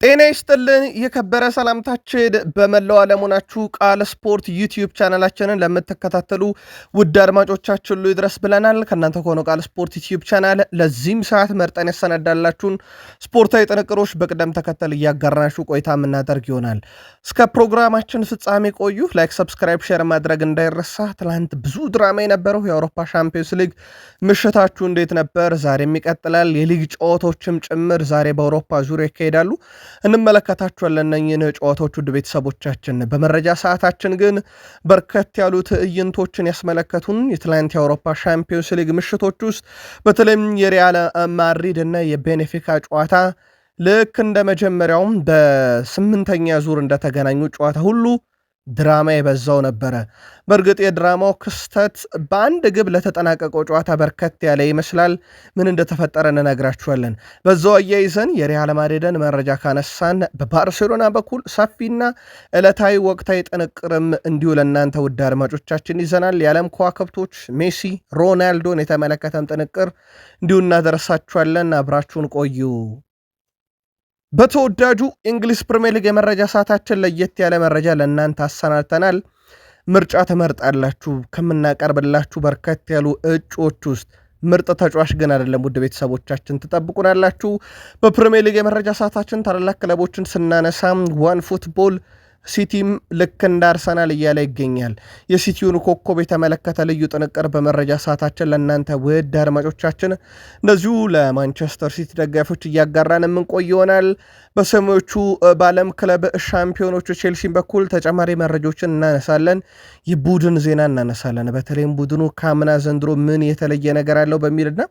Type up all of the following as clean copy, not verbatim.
ጤና ይስጥልን የከበረ ሰላምታችን በመላው ዓለም ሆናችሁ ቃል ስፖርት ዩቲዩብ ቻናላችንን ለምትከታተሉ ውድ አድማጮቻችን ሁሉ ይድረስ ብለናል። ከእናንተ ከሆነው ቃል ስፖርት ዩቲዩብ ቻናል ለዚህም ሰዓት መርጠን ያሰናዳላችሁን ስፖርታዊ ጥንቅሮች በቅደም ተከተል እያጋራናችሁ ቆይታ የምናደርግ ይሆናል። እስከ ፕሮግራማችን ፍጻሜ ቆዩ። ላይክ፣ ሰብስክራይብ፣ ሼር ማድረግ እንዳይረሳ። ትላንት ብዙ ድራማ የነበረው የአውሮፓ ሻምፒዮንስ ሊግ ምሽታችሁ እንዴት ነበር? ዛሬም ይቀጥላል። የሊግ ጨዋታዎችም ጭምር ዛሬ በአውሮፓ ዙሪያ ይካሄዳሉ። እንመለከታቸዋለን እነኝህን ጨዋታዎች ውድ ቤተሰቦቻችን። በመረጃ ሰዓታችን ግን በርከት ያሉ ትዕይንቶችን ያስመለከቱን የትላንት የአውሮፓ ሻምፒዮንስ ሊግ ምሽቶች ውስጥ በተለይም የሪያል ማድሪድ እና የቤኔፊካ ጨዋታ ልክ እንደ መጀመሪያውም በስምንተኛ ዙር እንደተገናኙ ጨዋታ ሁሉ ድራማ የበዛው ነበረ። በእርግጥ የድራማው ክስተት በአንድ ግብ ለተጠናቀቀው ጨዋታ በርከት ያለ ይመስላል። ምን እንደተፈጠረ እንነግራችኋለን። በዛው አያይዘን የሪያል ማድሪድን መረጃ ካነሳን በባርሴሎና በኩል ሰፊና ዕለታዊ ወቅታዊ ጥንቅርም እንዲሁ ለእናንተ ውድ አድማጮቻችን ይዘናል። የዓለም ከዋክብቶች ሜሲ፣ ሮናልዶን የተመለከተም ጥንቅር እንዲሁ እናደረሳችኋለን። አብራችሁን ቆዩ። በተወዳጁ እንግሊዝ ፕሪሚየር ሊግ የመረጃ ሰዓታችን ለየት ያለ መረጃ ለእናንተ አሰናድተናል። ምርጫ ትመርጣላችሁ። ከምናቀርብላችሁ በርከት ያሉ እጩዎች ውስጥ ምርጥ ተጫዋች ግን አይደለም። ውድ ቤተሰቦቻችን ትጠብቁናላችሁ። በፕሪሚየር ሊግ የመረጃ ሰዓታችን ታላላቅ ክለቦችን ስናነሳም ዋን ፉትቦል ሲቲም ልክ እንደ አርሰናል እያለ ይገኛል። የሲቲውን ኮከብ የተመለከተ ልዩ ጥንቅር በመረጃ ሰዓታችን ለእናንተ ውድ አድማጮቻችን እንደዚሁ ለማንቸስተር ሲቲ ደጋፊዎች እያጋራን የምንቆይ ይሆናል። በሰሞቹ በዓለም ክለብ ሻምፒዮኖቹ ቼልሲን በኩል ተጨማሪ መረጃዎችን እናነሳለን። የቡድን ዜና እናነሳለን። በተለይም ቡድኑ ከአምና ዘንድሮ ምን የተለየ ነገር አለው በሚልና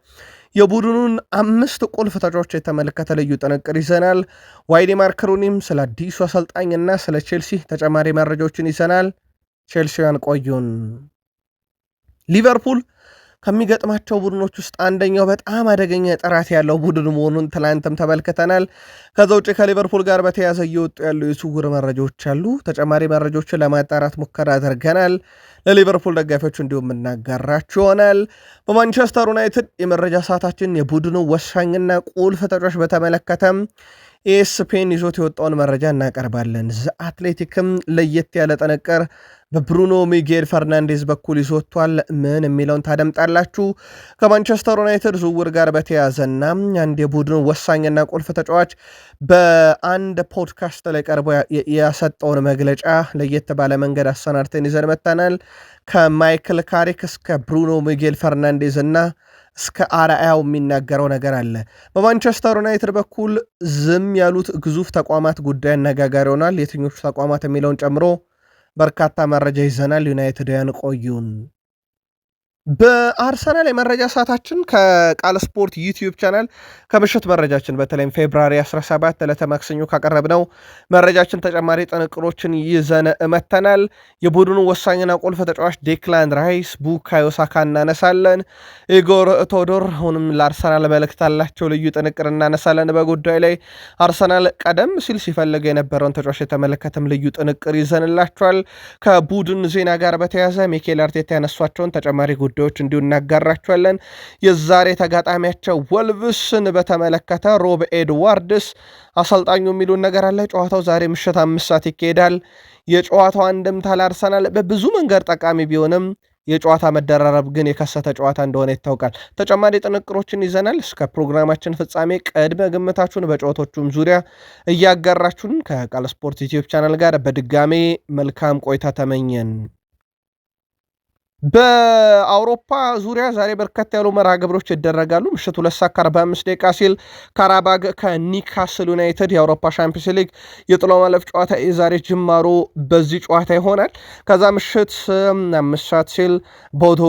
የቡድኑን 5 ቁልፍ ተጫዋቾች የተመለከተ ልዩ ጥንቅር ይዘናል። ዋይዲማር ክሩኒም ስለ አዲሱ አሰልጣኝና ስለ ቼልሲ ተጨማሪ መረጃዎችን ይዘናል። ቼልሲያን ቆዩን። ሊቨርፑል ከሚገጥማቸው ቡድኖች ውስጥ አንደኛው በጣም አደገኛ ጥራት ያለው ቡድን መሆኑን ትላንትም ተመልክተናል። ከዛ ውጭ ከሊቨርፑል ጋር በተያያዘ እየወጡ ያሉ የዝውውር መረጃዎች አሉ። ተጨማሪ መረጃዎችን ለማጣራት ሙከራ አድርገናል። ለሊቨርፑል ደጋፊዎች እንዲሁም እናጋራችሁ ይሆናል። በማንቸስተር ዩናይትድ የመረጃ ሰዓታችን የቡድኑ ወሳኝና ቁልፍ ተጫዋች በተመለከተም ኤስፔን ይዞት የወጣውን መረጃ እናቀርባለን። አትሌቲክም ለየት ያለ ጥንቅር በብሩኖ ሚጌል ፈርናንዴዝ በኩል ይዞቷል። ምን የሚለውን ታደምጣላችሁ። ከማንቸስተር ዩናይትድ ዝውውር ጋር በተያዘና አንድ የቡድኑ ወሳኝና ቁልፍ ተጫዋች በአንድ ፖድካስት ላይ ቀርቦ ያሰጠውን መግለጫ ለየት ባለ መንገድ አሰናድተን ይዘን መጥተናል። ከማይክል ካሪክ እስከ ብሩኖ ሚጌል ፈርናንዴዝ እና እስከ አርአያው የሚናገረው ነገር አለ። በማንቸስተር ዩናይትድ በኩል ዝም ያሉት ግዙፍ ተቋማት ጉዳይ አነጋጋሪ ሆኗል። የትኞቹ ተቋማት የሚለውን ጨምሮ በርካታ መረጃ ይዘናል። ዩናይትድያን ቆዩን። በአርሰናል የመረጃ ሰዓታችን ከቃል ስፖርት ዩቲዩብ ቻናል ከምሽት መረጃችን በተለይም ፌብራሪ 17 ዕለተ ማክሰኞ ካቀረብነው መረጃችን ተጨማሪ ጥንቅሮችን ይዘን መተናል። የቡድኑ ወሳኝና ቁልፍ ተጫዋች ዴክላን ራይስ፣ ቡካዮ ሳካ እናነሳለን። ኢጎር ቶዶር አሁንም ለአርሰናል መልእክት አላቸው። ልዩ ጥንቅር እናነሳለን። በጉዳይ ላይ አርሰናል ቀደም ሲል ሲፈልግ የነበረውን ተጫዋች የተመለከተም ልዩ ጥንቅር ይዘንላቸዋል። ከቡድን ዜና ጋር በተያያዘ ሚኬል አርቴታ ያነሷቸውን ተጨማሪ ጉዳዮች እንዲሁ እናጋራቸዋለን። የዛሬ ተጋጣሚያቸው ወልቭስን በተመለከተ ሮብ ኤድዋርድስ አሰልጣኙ የሚሉን ነገር አለ። ጨዋታው ዛሬ ምሽት 5 ሰዓት ይካሄዳል። የጨዋታው አንድምታ ለአርሰናል በብዙ መንገድ ጠቃሚ ቢሆንም የጨዋታ መደራረብ ግን የከሰተ ጨዋታ እንደሆነ ይታወቃል። ተጨማሪ ጥንቅሮችን ይዘናል። እስከ ፕሮግራማችን ፍጻሜ ቅድመ ግምታችሁን በጨዋታዎቹም ዙሪያ እያጋራችሁን ከቃል ስፖርት ዩቲዩብ ቻናል ጋር በድጋሜ መልካም ቆይታ ተመኘን። በአውሮፓ ዙሪያ ዛሬ በርከት ያሉ መርሃ ግብሮች ይደረጋሉ። ምሽት 2:45 ደቂቃ ሲል ካራባግ ከኒካስል ዩናይትድ የአውሮፓ ሻምፒዮንስ ሊግ የጥሎ ማለፍ ጨዋታ የዛሬ ጅማሮ በዚህ ጨዋታ ይሆናል። ከዛ ምሽት 5 ሰዓት ሲል ቦዶ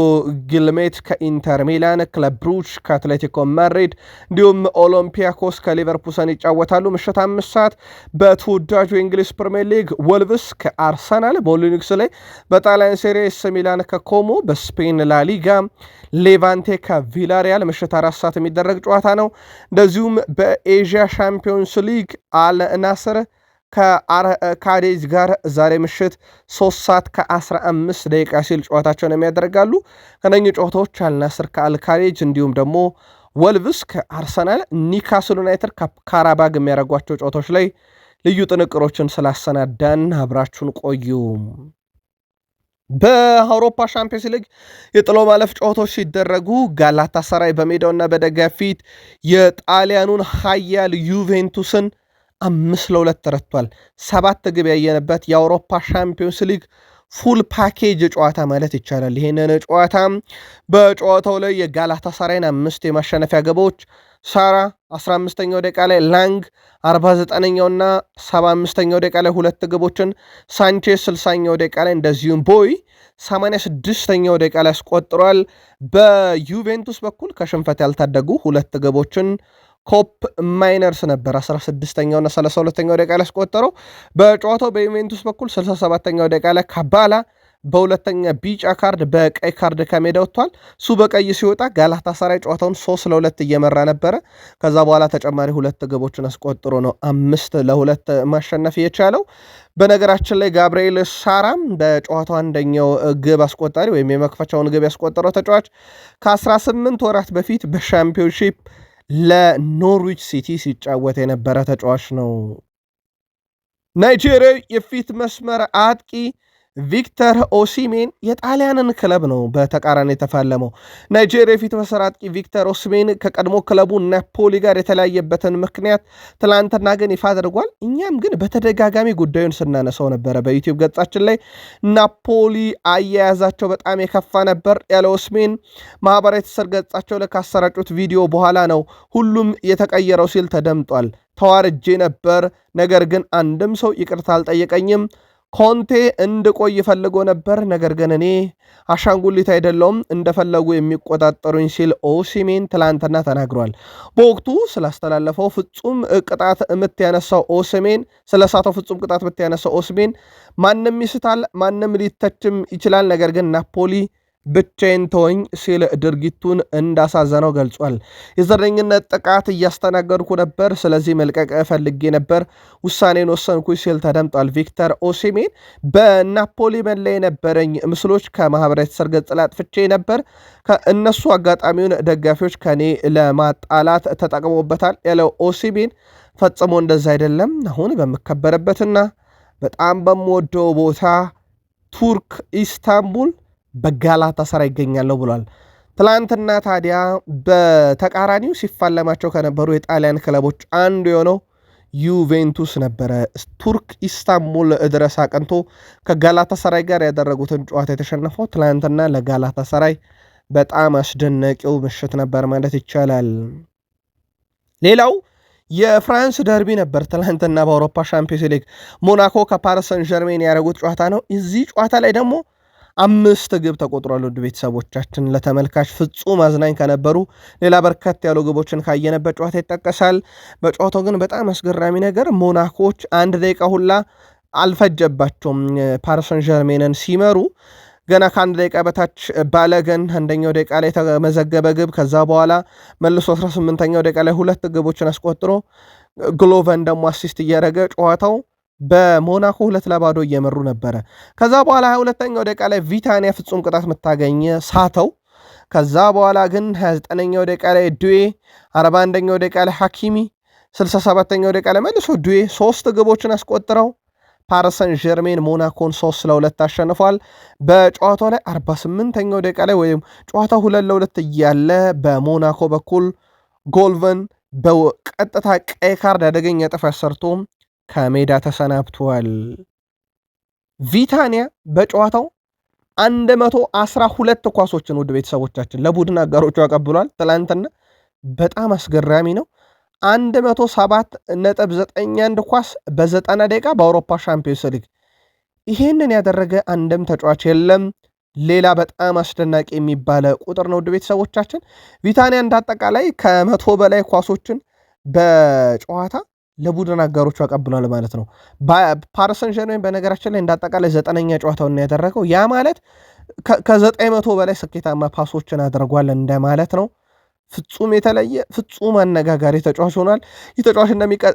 ግልሜት ከኢንተር ሚላን፣ ክለብ ብሩጅ ከአትሌቲኮ ማድሪድ እንዲሁም ኦሎምፒያኮስ ከሊቨርፑሰን ይጫወታሉ። ምሽት 5 ሰዓት በተወዳጁ የእንግሊዝ ፕሪሚየር ሊግ ወልቭስ ከአርሰናል፣ ቦሊኒክስ ላይ በጣሊያን ሴሪ ኤስ ሚላን ከኮሞ፣ በስፔን ላሊጋ ሌቫንቴ ከቪላሪያል ምሽት 4 ሰዓት የሚደረግ ጨዋታ ነው። እንደዚሁም በኤዥያ ሻምፒዮንስ ሊግ አልናስር ከካዴዝ ጋር ዛሬ ምሽት 3 ሰዓት ከ15 ደቂቃ ሲል ጨዋታቸውን የሚያደርጋሉ። ከነኚህ ጨዋታዎች አልናስር ከአልካዴጅ እንዲሁም ደግሞ ወልቭስ ከአርሰናል፣ ኒካስል ዩናይትድ ከካራባግ የሚያደርጓቸው ጨዋታዎች ላይ ልዩ ጥንቅሮችን ስላሰናዳን አብራችሁን ቆዩ። በአውሮፓ ሻምፒዮንስ ሊግ የጥሎ ማለፍ ጨዋታዎች ሲደረጉ ጋላታሳራይ በሜዳውና በደጋፊ ፊት የጣሊያኑን ኃያል ዩቬንቱስን 5-2 ተረቷል። 7 ግብ ያየንበት የአውሮፓ ሻምፒዮንስ ሊግ ፉል ፓኬጅ ጨዋታ ማለት ይቻላል። ይህንን ጨዋታ በጨዋታው ላይ የጋላታሳራይን 5 የማሸነፊያ ግቦች ሳራ 15ኛው ደቂቃ ላይ፣ ላንግ 49ኛውና 75ኛው ደቂቃ ላይ 2 ግቦችን፣ ሳንቼስ 60ኛው ደቂቃ ላይ እንደዚሁም ቦይ 86ኛው ደቂቃ ላይ አስቆጥሯል። በዩቬንቱስ በኩል ከሽንፈት ያልታደጉ 2 ግቦችን ኮፕ ማይነርስ ነበር 16ኛውና 32ኛው ደቂቃ ላይ አስቆጠረው። በጨዋታው በዩቬንቱስ በኩል 67ኛው ደቂቃ ላይ ካባላ በሁለተኛ ቢጫ ካርድ በቀይ ካርድ ከሜዳ ወጥቷል። እሱ በቀይ ሲወጣ ጋላታሳራይ ጨዋታውን 3-2 እየመራ ነበረ። ከዛ በኋላ ተጨማሪ 2 ግቦችን አስቆጥሮ ነው 5-2 ማሸነፍ የቻለው። በነገራችን ላይ ጋብርኤል ሳራም በጨዋታው አንደኛው ግብ አስቆጣሪ ወይም የመክፈቻውን ግብ ያስቆጠረው ተጫዋች ከ18 ወራት በፊት በሻምፒዮንሺፕ ለኖርዊች ሲቲ ሲጫወት የነበረ ተጫዋች ነው። ናይጄሪያዊ የፊት መስመር አጥቂ ቪክተር ኦሲሜን የጣሊያንን ክለብ ነው በተቃራኒ የተፋለመው። ናይጄሪያ የፊት መስመር አጥቂ ቪክተር ኦሲሜን ከቀድሞ ክለቡ ናፖሊ ጋር የተለያየበትን ምክንያት ትላንትና ግን ይፋ አድርጓል። እኛም ግን በተደጋጋሚ ጉዳዩን ስናነሳው ነበረ በዩቲዩብ ገጻችን ላይ። ናፖሊ አያያዛቸው በጣም የከፋ ነበር ያለ ኦሲሜን ማህበራዊ ትስስር ገጻቸው ላይ ካሰራጩት ቪዲዮ በኋላ ነው ሁሉም የተቀየረው ሲል ተደምጧል። ተዋርጄ ነበር፣ ነገር ግን አንድም ሰው ይቅርታ አልጠየቀኝም። ኮንቴ እንድቆይ ፈልጎ ነበር፣ ነገር ግን እኔ አሻንጉሊት አይደለውም እንደፈለጉ የሚቆጣጠሩኝ ሲል ኦሲሜን ትላንትና ተናግሯል። በወቅቱ ስላስተላለፈው ፍጹም ቅጣት ምት ያነሳው ኦሲሜን ስለሳተው ፍጹም ቅጣት ምት ያነሳው ኦሲሜን ማንም ይስታል፣ ማንም ሊተችም ይችላል፣ ነገር ግን ናፖሊ ብቻዬን ተወኝ ሲል ድርጊቱን እንዳሳዘነው ገልጿል። የዘረኝነት ጥቃት እያስተናገድኩ ነበር፣ ስለዚህ መልቀቅ ፈልጌ ነበር፣ ውሳኔን ወሰንኩ ሲል ተደምጧል። ቪክተር ኦሲሜን በናፖሊ መለያ የነበረኝ ምስሎች ከማህበራዊ ትስስር ገጽ ላይ አጥፍቼ ነበር፣ እነሱ አጋጣሚውን ደጋፊዎች ከኔ ለማጣላት ተጠቅሞበታል ያለው ኦሲሜን ፈጽሞ እንደዛ አይደለም፣ አሁን በምከበረበትና በጣም በምወደው ቦታ ቱርክ ኢስታንቡል በጋላታሳራይ ይገኛለሁ ብሏል። ትላንትና ታዲያ በተቃራኒው ሲፋለማቸው ከነበሩ የጣሊያን ክለቦች አንዱ የሆነው ዩቬንቱስ ነበረ። ቱርክ ኢስታንቡል ድረስ አቅንቶ ከጋላታሳራይ ጋር ያደረጉትን ጨዋታ የተሸነፈው ትላንትና ለጋላታሳራይ በጣም አስደናቂው ምሽት ነበር ማለት ይቻላል። ሌላው የፍራንስ ደርቢ ነበር ትላንትና በአውሮፓ ሻምፒዮንስ ሊግ ሞናኮ ከፓሪስ ሰን ዠርሜን ያደረጉት ጨዋታ ነው። እዚህ ጨዋታ ላይ ደግሞ 5 ግብ ተቆጥሯል። ውድ ቤተሰቦቻችን ለተመልካች ፍጹም አዝናኝ ከነበሩ ሌላ በርከት ያሉ ግቦችን ካየነበት ጨዋታ ይጠቀሳል። በጨዋታው ግን በጣም አስገራሚ ነገር ሞናኮች 1 ደቂቃ ሁላ አልፈጀባቸውም ፓሪስ ሰን ዠርሜንን ሲመሩ። ገና ከ1 ደቂቃ በታች ባለገን አንደኛው ደቂቃ ላይ የተመዘገበ ግብ፣ ከዛ በኋላ መልሶ 18ኛው ደቂቃ ላይ 2 ግቦችን አስቆጥሮ ግሎቨን ደግሞ አሲስት እያደረገ ጨዋታው በሞናኮ 2-0 እየመሩ ነበረ። ከዛ በኋላ 22ኛው ደቂቃ ላይ ቪታኒያ ፍጹም ቅጣት የምታገኘ ሳተው። ከዛ በኋላ ግን 29ኛው ደቂቃ ላይ ዱዌ፣ 41ኛው ደቂቃ ላይ ሐኪሚ፣ 67ኛው ደቂቃ ላይ መልሶ ዱዌ 3 ግቦችን አስቆጥረው ፓሪስ ሰን ዠርሜን ሞናኮን 3-2 አሸንፏል። በጨዋታው ላይ 48ኛው ደቂቃ ላይ ወይም ጨዋታው 2-2 እያለ በሞናኮ በኩል ጎልቨን በቀጥታ ቀይ ካርድ አደገኛ ጥፋት ሰርቶ ከሜዳ ተሰናብቷል። ቪታኒያ በጨዋታው 112 ኳሶችን ውድ ቤተሰቦቻችን ለቡድን አጋሮቹ ያቀብሏል። ትላንትና በጣም አስገራሚ ነው። 107.91 ኳስ በ90 ደቂቃ በአውሮፓ ሻምፒዮንስ ሊግ ይሄንን ያደረገ አንድም ተጫዋች የለም። ሌላ በጣም አስደናቂ የሚባለ ቁጥር ነው ውድ ቤተሰቦቻችን። ቪታኒያ እንዳጠቃላይ ከ100 በላይ ኳሶችን በጨዋታ ለቡድን አጋሮቹ አቀብሏል ማለት ነው። ፓሪስ ሰን ዠርሜን በነገራችን ላይ እንዳጠቃላይ 9ኛ ጨዋታውን ያደረገው ያ ማለት ከ900 በላይ ስኬታማ ፓሶችን አድርጓል እንደማለት ነው። ፍጹም የተለየ ፍጹም አነጋጋሪ ተጫዋች ሆኗል። ይህ ተጫዋች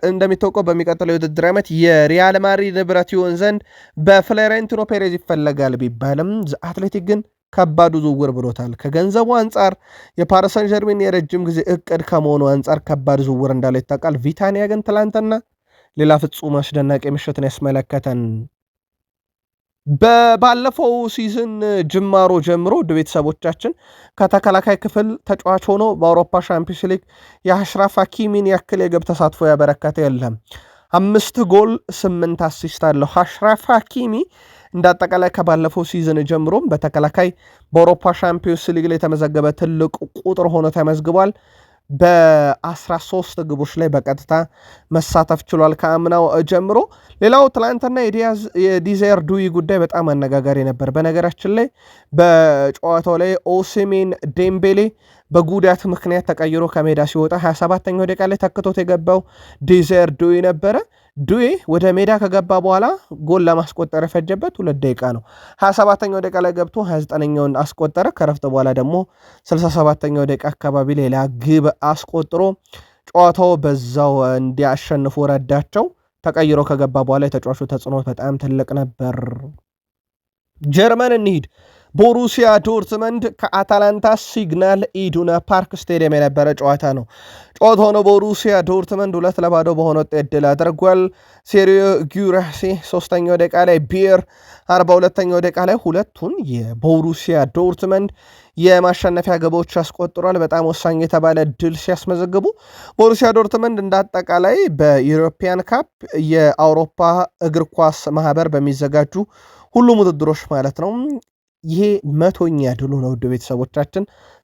እንደሚታወቀው በሚቀጥለው የውድድር ዓመት የሪያል ማድሪድ ንብረት ይሆን ዘንድ በፍሎሬንቲኖ ፔሬዝ ይፈለጋል ቢባልም አትሌቲክ ግን ከባዱ ዝውውር ብሎታል። ከገንዘቡ አንጻር የፓሪስ ሰን ዠርሜን የረጅም ጊዜ እቅድ ከመሆኑ አንጻር ከባድ ዝውውር እንዳለው ይታወቃል። ቪታኒያ ግን ትላንትና ሌላ ፍጹም አስደናቂ ምሽትን ያስመለከተን ባለፈው ሲዝን ጅማሮ ጀምሮ ውድ ቤተሰቦቻችን ከተከላካይ ክፍል ተጫዋች ሆኖ በአውሮፓ ሻምፒዮንስ ሊግ የአሽራፍ ሐኪሚን ያክል የግብ ተሳትፎ ያበረከተ የለም። 5 ጎል 8 አሲስት አለው አሽራፍ ሐኪሚ። እንደ አጠቃላይ ከባለፈው ሲዝን ጀምሮም በተከላካይ በአውሮፓ ሻምፒዮንስ ሊግ ላይ የተመዘገበ ትልቅ ቁጥር ሆኖ ተመዝግቧል። በ13 ግቦች ላይ በቀጥታ መሳተፍ ችሏል ከአምናው ጀምሮ። ሌላው ትላንትና የዲዛየር ዱዊ ጉዳይ በጣም አነጋጋሪ ነበር። በነገራችን ላይ በጨዋታው ላይ ኦሲሜን ዴምቤሌ በጉዳት ምክንያት ተቀይሮ ከሜዳ ሲወጣ 27ኛው ደቂቃ ላይ ተክቶት የገባው ዲዛየር ዱዊ ነበረ። ዱዌ ወደ ሜዳ ከገባ በኋላ ጎል ለማስቆጠር የፈጀበት 2 ደቂቃ ነው። 27ኛው ደቂቃ ላይ ገብቶ 29ኛውን አስቆጠረ። ከረፍት በኋላ ደግሞ 67ኛው ደቂቃ አካባቢ ሌላ ግብ አስቆጥሮ ጨዋታው በዛው እንዲያሸንፉ ረዳቸው። ተቀይሮ ከገባ በኋላ የተጫዋቹ ተጽዕኖ በጣም ትልቅ ነበር። ጀርመን እንሂድ። ቦሩሲያ ዶርትመንድ ከአታላንታ ሲግናል ኢዱና ፓርክ ስቴዲየም የነበረ ጨዋታ ነው። ጨዋታው ነው ቦሩሲያ ዶርትመንድ 2-0 በሆነ ውጤት ድል አድርጓል። ሴሪዮ ጊራሲ 3ኛው ደቂቃ ላይ ቢየር 42ኛው ደቂቃ ላይ ሁለቱን የቦሩሲያ ዶርትመንድ የማሸነፊያ ግቦች ያስቆጥሯል። በጣም ወሳኝ የተባለ ድል ሲያስመዘግቡ ቦሩሲያ ዶርትመንድ እንዳጠቃላይ በዩሮፒያን ካፕ የአውሮፓ እግር ኳስ ማህበር በሚዘጋጁ ሁሉም ውድድሮች ማለት ነው ይሄ 100ኛ ድሉ ነው። ውድ ቤተሰቦቻችን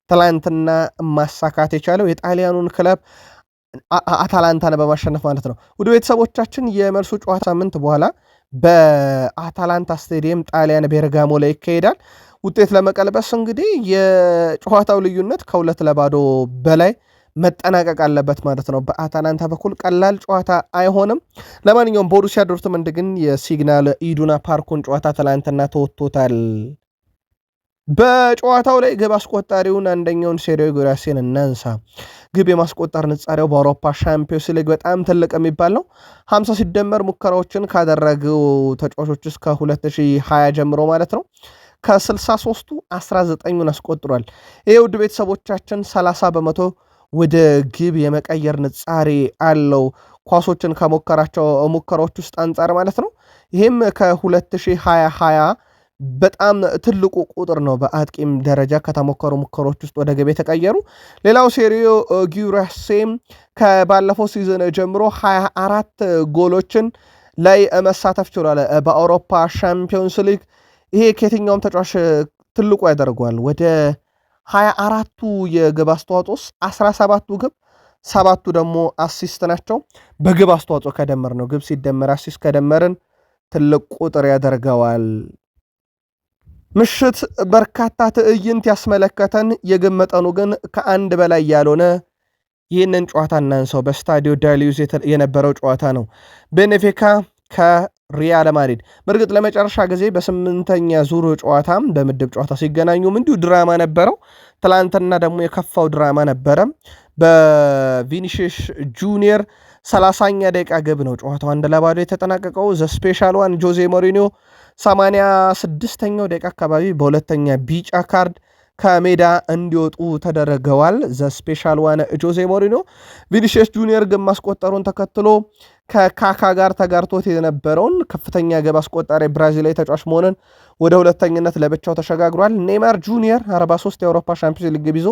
ትላንትና ማሳካት የቻለው የጣሊያኑን ክለብ አታላንታን በማሸነፍ ማለት ነው። ውድ ቤተሰቦቻችን የመልሱ ጨዋታ ሳምንት በኋላ በአታላንታ ስቴዲየም ጣሊያን ቤርጋሞ ላይ ይካሄዳል። ውጤት ለመቀልበስ እንግዲህ የጨዋታው ልዩነት ከ2-0 በላይ መጠናቀቅ አለበት ማለት ነው። በአታላንታ በኩል ቀላል ጨዋታ አይሆንም። ለማንኛውም ቦሩሲያ ዶርትመንድ ግን የሲግናል ኢዱና ፓርኩን ጨዋታ ትላንትና ተወጥቶታል። በጨዋታው ላይ ግብ አስቆጣሪውን አንደኛውን ሴሪዮ ጊራሲን እናንሳ። ግብ የማስቆጠር ንጻሬው በአውሮፓ ሻምፒዮንስ ሊግ በጣም ትልቅ የሚባል ነው። 50 ሲደመር ሙከራዎችን ካደረገው ተጫዋቾች እስከ 2020 ጀምሮ ማለት ነው ከ63ቱ 19ን አስቆጥሯል። ይህ ውድ ቤተሰቦቻችን 30 በመቶ ወደ ግብ የመቀየር ንጻሬ አለው ኳሶችን ከሞከራቸው ሙከራዎች ውስጥ አንጻር ማለት ነው። ይህም ከ2020 በጣም ትልቁ ቁጥር ነው። በአጥቂም ደረጃ ከተሞከሩ ሙከሮች ውስጥ ወደ ግብ የተቀየሩ። ሌላው ሴሪዮ ጊራሴም ከባለፈው ሲዝን ጀምሮ 24 ጎሎችን ላይ መሳተፍ ችሏል በአውሮፓ ሻምፒዮንስ ሊግ። ይሄ ከየትኛውም ተጫዋች ትልቁ ያደርገዋል። ወደ 24ቱ የግብ አስተዋጽኦስ 17ቱ ግብ 7ቱ ደግሞ አሲስት ናቸው። በግብ አስተዋጽኦ ከደመር ነው ግብ ሲደመር አሲስት ከደመርን ትልቅ ቁጥር ያደርገዋል። ምሽት በርካታ ትዕይንት ያስመለከተን የግብ መጠኑ ግን ከአንድ በላይ ያልሆነ ይህንን ጨዋታ እናንሰው። በስታዲዮ ዳሊዩስ የነበረው ጨዋታ ነው። ቤኔፊካ ከሪያል ማድሪድ በእርግጥ ለመጨረሻ ጊዜ በ8ኛ ዙር ጨዋታም በምድብ ጨዋታ ሲገናኙም እንዲሁ ድራማ ነበረው። ትላንትና ደግሞ የከፋው ድራማ ነበረ። በቪኒሺየስ ጁኒየር 30ኛ ደቂቃ ግብ ነው ጨዋታው 1-0 የተጠናቀቀው። ዘ ስፔሻል ዋን ጆዜ ሞሪኒዮ 86ኛው ደቂቃ አካባቢ በሁለተኛ ቢጫ ካርድ ከሜዳ እንዲወጡ ተደረገዋል። ዘ ስፔሻል ዋን ጆዜ ሞሪኒዮ ቪኒሺየስ ጁኒየር ግብ ማስቆጠሩን ተከትሎ ከካካ ጋር ተጋርቶት የነበረውን ከፍተኛ ግብ አስቆጣሪ ብራዚላዊ ተጫዋች መሆንን ወደ ሁለተኝነት ለብቻው ተሸጋግሯል። ኔይማር ጁኒየር 43 የአውሮፓ ሻምፒዮንስ ሊግ ግብ ይዞ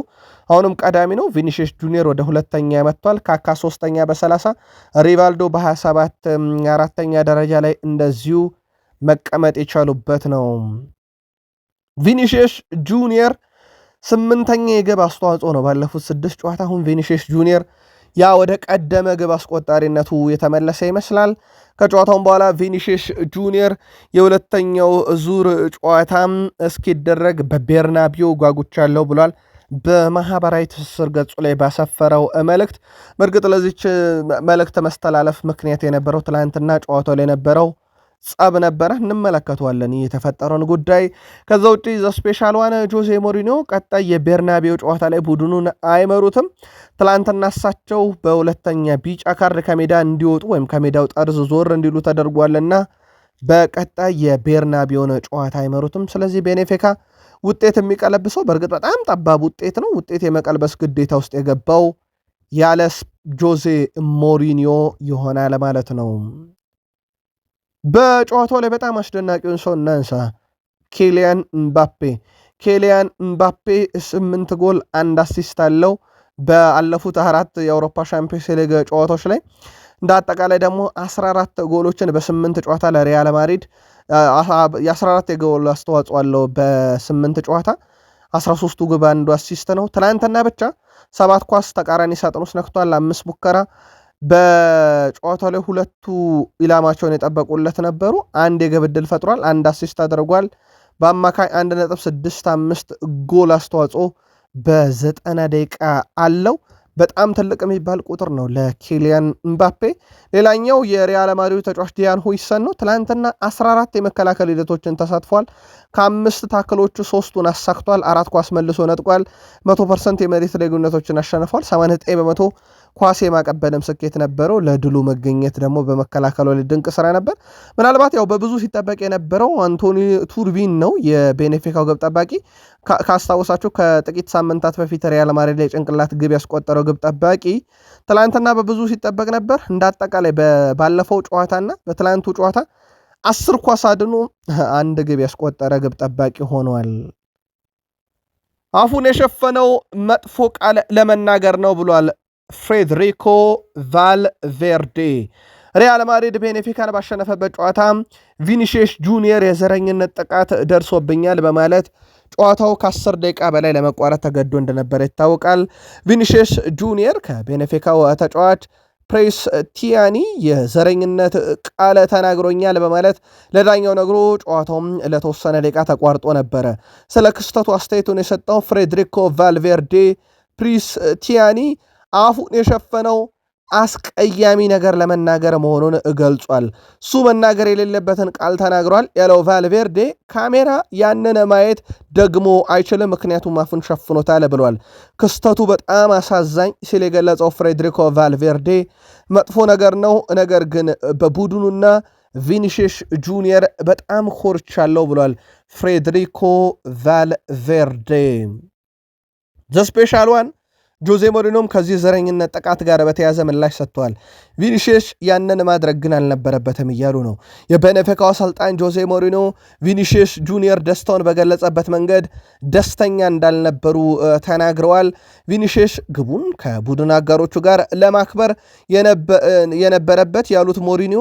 አሁንም ቀዳሚ ነው። ቪኒሺየስ ጁኒየር ወደ ሁለተኛ መጥቷል። ካካ ሶስተኛ በ30፣ ሪቫልዶ በ27 አራተኛ ደረጃ ላይ እንደዚሁ መቀመጥ የቻሉበት ነው። ቪኒሺየስ ጁኒየር 8ኛ የግብ አስተዋጽኦ ነው ባለፉት 6 ጨዋታ። አሁን ቪኒሺየስ ጁኒየር ያ ወደ ቀደመ ግብ አስቆጣሪነቱ የተመለሰ ይመስላል። ከጨዋታውን በኋላ ቪኒሺየስ ጁኒየር የሁለተኛው ዙር ጨዋታም እስኪደረግ በቤርናቢዮ ጓጉቻለሁ ብሏል። በማህበራዊ ትስስር ገጹ ላይ ባሰፈረው መልእክት በእርግጥ ለዚች መልእክት መስተላለፍ ምክንያት የነበረው ትላንትና ጨዋታው ላይ የነበረው ጸብ ነበረ። እንመለከተዋለን የተፈጠረውን ጉዳይ። ከዛ ውጪ ዘ ስፔሻል ዋን ጆዜ ሞሪኒዮ ቀጣይ የቤርናቢዮ ጨዋታ ላይ ቡድኑን አይመሩትም። ትላንትና እሳቸው በሁለተኛ ቢጫ ካርድ ከሜዳ እንዲወጡ ወይም ከሜዳው ጠርዝ ዞር እንዲሉ ተደርጓልና በቀጣይ የቤርናቢዮን ጨዋታ አይመሩትም። ስለዚህ ቤኔፊካ ውጤት የሚቀለብሰው በእርግጥ በጣም ጠባብ ውጤት ነው። ውጤት የመቀልበስ ግዴታ ውስጥ የገባው ያለ ጆዜ ሞሪኒዮ ይሆናል ማለት ነው። በጨዋታው ላይ በጣም አስደናቂውን ሰው እናንሳ። ኬሊያን ምባፔ 8 ጎል 1 አሲስት አለው በአለፉት 4 የአውሮፓ ሻምፒዮንስ ሊግ ጨዋታዎች ላይ። እንደ አጠቃላይ ደግሞ 14 ጎሎችን በ8 ጨዋታ ለሪያል ማድሪድ የ14 የጎል አስተዋጽኦ አለው በ8 ጨዋታ 13ቱ ግብ 1 አሲስት ነው። ትናንትና ብቻ 7 ኳስ ተቃራኒ ሳጥን ውስጥ ነክቷል። 5 ሙከራ በጨዋታው ላይ 2ቱ ኢላማቸውን የጠበቁለት ነበሩ። 1 የግብ ዕድል ፈጥሯል። 1 አሲስት አድርጓል። በአማካይ 1.65 ጎል አስተዋጽኦ በ90 ደቂቃ አለው። በጣም ትልቅ የሚባል ቁጥር ነው ለኬሊያን ምባፔ። ሌላኛው የሪያል ማድሪድ ተጫዋች ዲያን ሁይሰን ነው። ትላንትና 14 የመከላከል ሂደቶችን ተሳትፏል። ከ5 ታክሎቹ 3ቱን አሳክቷል። 4 ኳስ መልሶ ነጥቋል። 100% የመሬት ላይ ግንኙነቶችን አሸንፏል። 89% ኳስ የማቀበልም ስኬት ነበረው። ለድሉ መገኘት ደግሞ በመከላከሉ ላይ ድንቅ ስራ ነበር። ምናልባት ያው በብዙ ሲጠበቅ የነበረው አንቶኒ ቱርቢን ነው የቤኔፊካው ግብ ጠባቂ። ካስታወሳችሁ ከጥቂት ሳምንታት በፊት ሪያል ማድሪድ ላይ ጭንቅላት ግብ ያስቆጠረው ግብ ጠባቂ ትላንትና በብዙ ሲጠበቅ ነበር። እንዳጠቃላይ ባለፈው ጨዋታና በትላንቱ ጨዋታ 10 ኳስ አድኖ 1 ግብ ያስቆጠረ ግብ ጠባቂ ሆኗል። አፉን የሸፈነው መጥፎ ቃል ለመናገር ነው ብሏል ፍሬድሪኮ ቫልቬርዴ። ሪያል ማድሪድ ቤኔፊካን ባሸነፈበት ጨዋታ ቪኒሺየስ ጁኒየር የዘረኝነት ጥቃት ደርሶብኛል በማለት ጨዋታው ከ10 ደቂቃ በላይ ለመቋረጥ ተገዶ እንደነበረ ይታወቃል። ቪኒሺየስ ጁኒየር ከቤኔፊካው ተጫዋች ፕሬስ ቲያኒ የዘረኝነት ቃል ተናግሮኛል በማለት ለዳኛው ነግሮ ጨዋታውም ለተወሰነ ደቂቃ ተቋርጦ ነበረ። ስለ ክስተቱ አስተያየቱን የሰጠው ፍሬድሪኮ ቫልቬርዴ ፕሬስ ቲያኒ አፉን የሸፈነው አስቀያሚ ነገር ለመናገር መሆኑን ገልጿል። እሱ መናገር የሌለበትን ቃል ተናግሯል ያለው ቫልቬርዴ ካሜራ ያንን ማየት ደግሞ አይችልም፣ ምክንያቱም አፉን ሸፍኖታል ብሏል። ክስተቱ በጣም አሳዛኝ ሲል የገለጸው ፍሬድሪኮ ቫልቬርዴ መጥፎ ነገር ነው፣ ነገር ግን በቡድኑና ቪኒሺየስ ጁኒየር በጣም ኮርቻለሁ ብሏል ፍሬድሪኮ ቫልቬርዴ። ዘ ስፔሻል ዋን ጆዜ ሞሪኖም ከዚህ ዘረኝነት ጥቃት ጋር በተያዘ ምላሽ ሰጥተዋል። ቪኒሺየስ ያንን ማድረግ ግን አልነበረበትም እያሉ ነው። የቤኔፊካው አሰልጣኝ ጆዜ ሞሪኖ ቪኒሺየስ ጁኒየር ደስታውን በገለጸበት መንገድ ደስተኛ እንዳልነበሩ ተናግረዋል። ቪኒሺየስ ግቡን ከቡድን አጋሮቹ ጋር ለማክበር የነበረበት ያሉት ሞሪኖ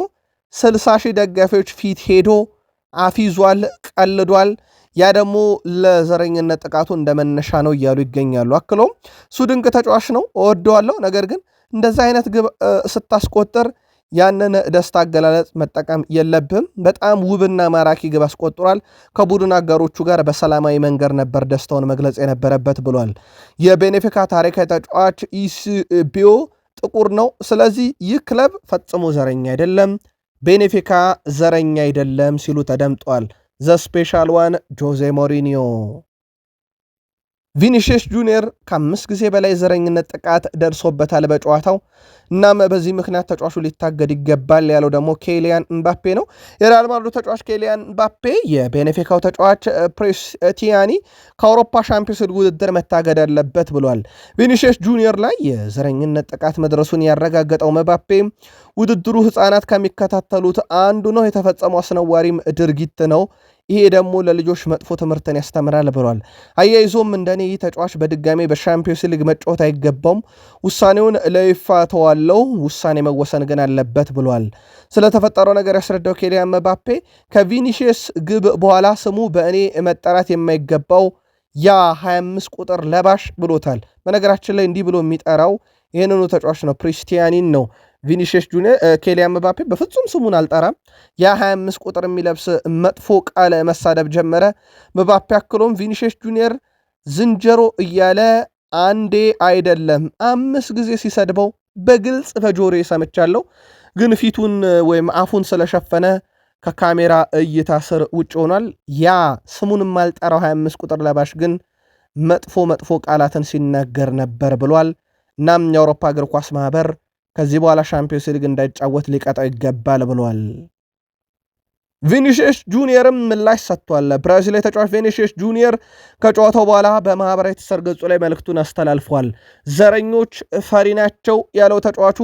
60,000 ደጋፊዎች ፊት ሄዶ አፊዟል፣ ቀልዷል። ያ ደግሞ ለዘረኝነት ጥቃቱ እንደመነሻ ነው እያሉ ይገኛሉ። አክሎም እሱ ድንቅ ተጫዋች ነው፣ እወደዋለሁ፣ ነገር ግን እንደዛ አይነት ግብ ስታስቆጥር ያንን ደስታ አገላለጽ መጠቀም የለብህም። በጣም ውብና ማራኪ ግብ አስቆጥሯል። ከቡድን አጋሮቹ ጋር በሰላማዊ መንገድ ነበር ደስታውን መግለጽ የነበረበት ብሏል። የቤኔፊካ ታሪካዊ ተጫዋች ኢሲቢዮ ጥቁር ነው። ስለዚህ ይህ ክለብ ፈጽሞ ዘረኛ አይደለም፣ ቤኔፊካ ዘረኛ አይደለም ሲሉ ተደምጧል። ዘ ስፔሻል ዋን ጆዜ ሞሪኒዮ። ቪኒሺየስ ጁኒየር ከ5 ጊዜ በላይ ዘረኝነት ጥቃት ደርሶበታል በጨዋታው። እናም በዚህ ምክንያት ተጫዋቹ ሊታገድ ይገባል ያለው ደግሞ ኬሊያን ምባፔ ነው። የሪያል ማድሪድ ተጫዋች ኬሊያን ምባፔ የቤኔፊካው ተጫዋች ፕሬስ ቲያኒ ከአውሮፓ ሻምፒዮንስ ሊግ ውድድር መታገድ አለበት ብሏል። ቪኒሺየስ ጁኒየር ላይ የዘረኝነት ጥቃት መድረሱን ያረጋገጠው ምባፔ ውድድሩ ሕፃናት ከሚከታተሉት አንዱ ነው፣ የተፈጸመው አስነዋሪም ድርጊት ነው፣ ይሄ ደግሞ ለልጆች መጥፎ ትምህርትን ያስተምራል ብሏል። አያይዞም እንደኔ ይህ ተጫዋች በድጋሜ በሻምፒዮንስ ሊግ መጫወት አይገባውም፣ ውሳኔውን ለይፋ ተዋለው፣ ውሳኔ መወሰን ግን አለበት ብሏል። ስለተፈጠረው ነገር ያስረዳው ኬሊያን ምባፔ ከቪኒሺየስ ግብ በኋላ ስሙ በእኔ መጠራት የማይገባው ያ 25 ቁጥር ለባሽ ብሎታል። በነገራችን ላይ እንዲህ ብሎ የሚጠራው ይህንኑ ተጫዋች ነው፣ ፕሪስቲያኒን ነው። ቪኒሺየስ ጁኒየር ኬሊያን ምባፔ በፍጹም ስሙን አልጠራም፣ የ25 ቁጥር የሚለብስ መጥፎ ቃል መሳደብ ጀመረ። ምባፔ አክሎም ቪኒሺየስ ጁኒየር ዝንጀሮ እያለ አንዴ አይደለም 5 ጊዜ ሲሰድበው በግልጽ በጆሮዬ ሰምቻለሁ፣ ግን ፊቱን ወይም አፉን ስለሸፈነ ከካሜራ እይታ ስር ውጭ ሆኗል። ያ ስሙን የማልጠራው 25 ቁጥር ለባሽ ግን መጥፎ ቃላትን ሲናገር ነበር ብሏል። እናም የአውሮፓ እግር ኳስ ማህበር ከዚህ በኋላ ሻምፒዮንስ ሊግ እንዳይጫወት ሊቀጣው ይገባል ብሏል። ቪኒሺየስ ጁኒየርም ምላሽ ሰጥቷል። ብራዚል ተጫዋች ቪኒሺየስ ጁኒየር ከጨዋታው በኋላ በማህበራዊ ትስስር ገጹ ላይ መልእክቱን አስተላልፏል። ዘረኞች ፈሪ ናቸው ያለው ተጫዋቹ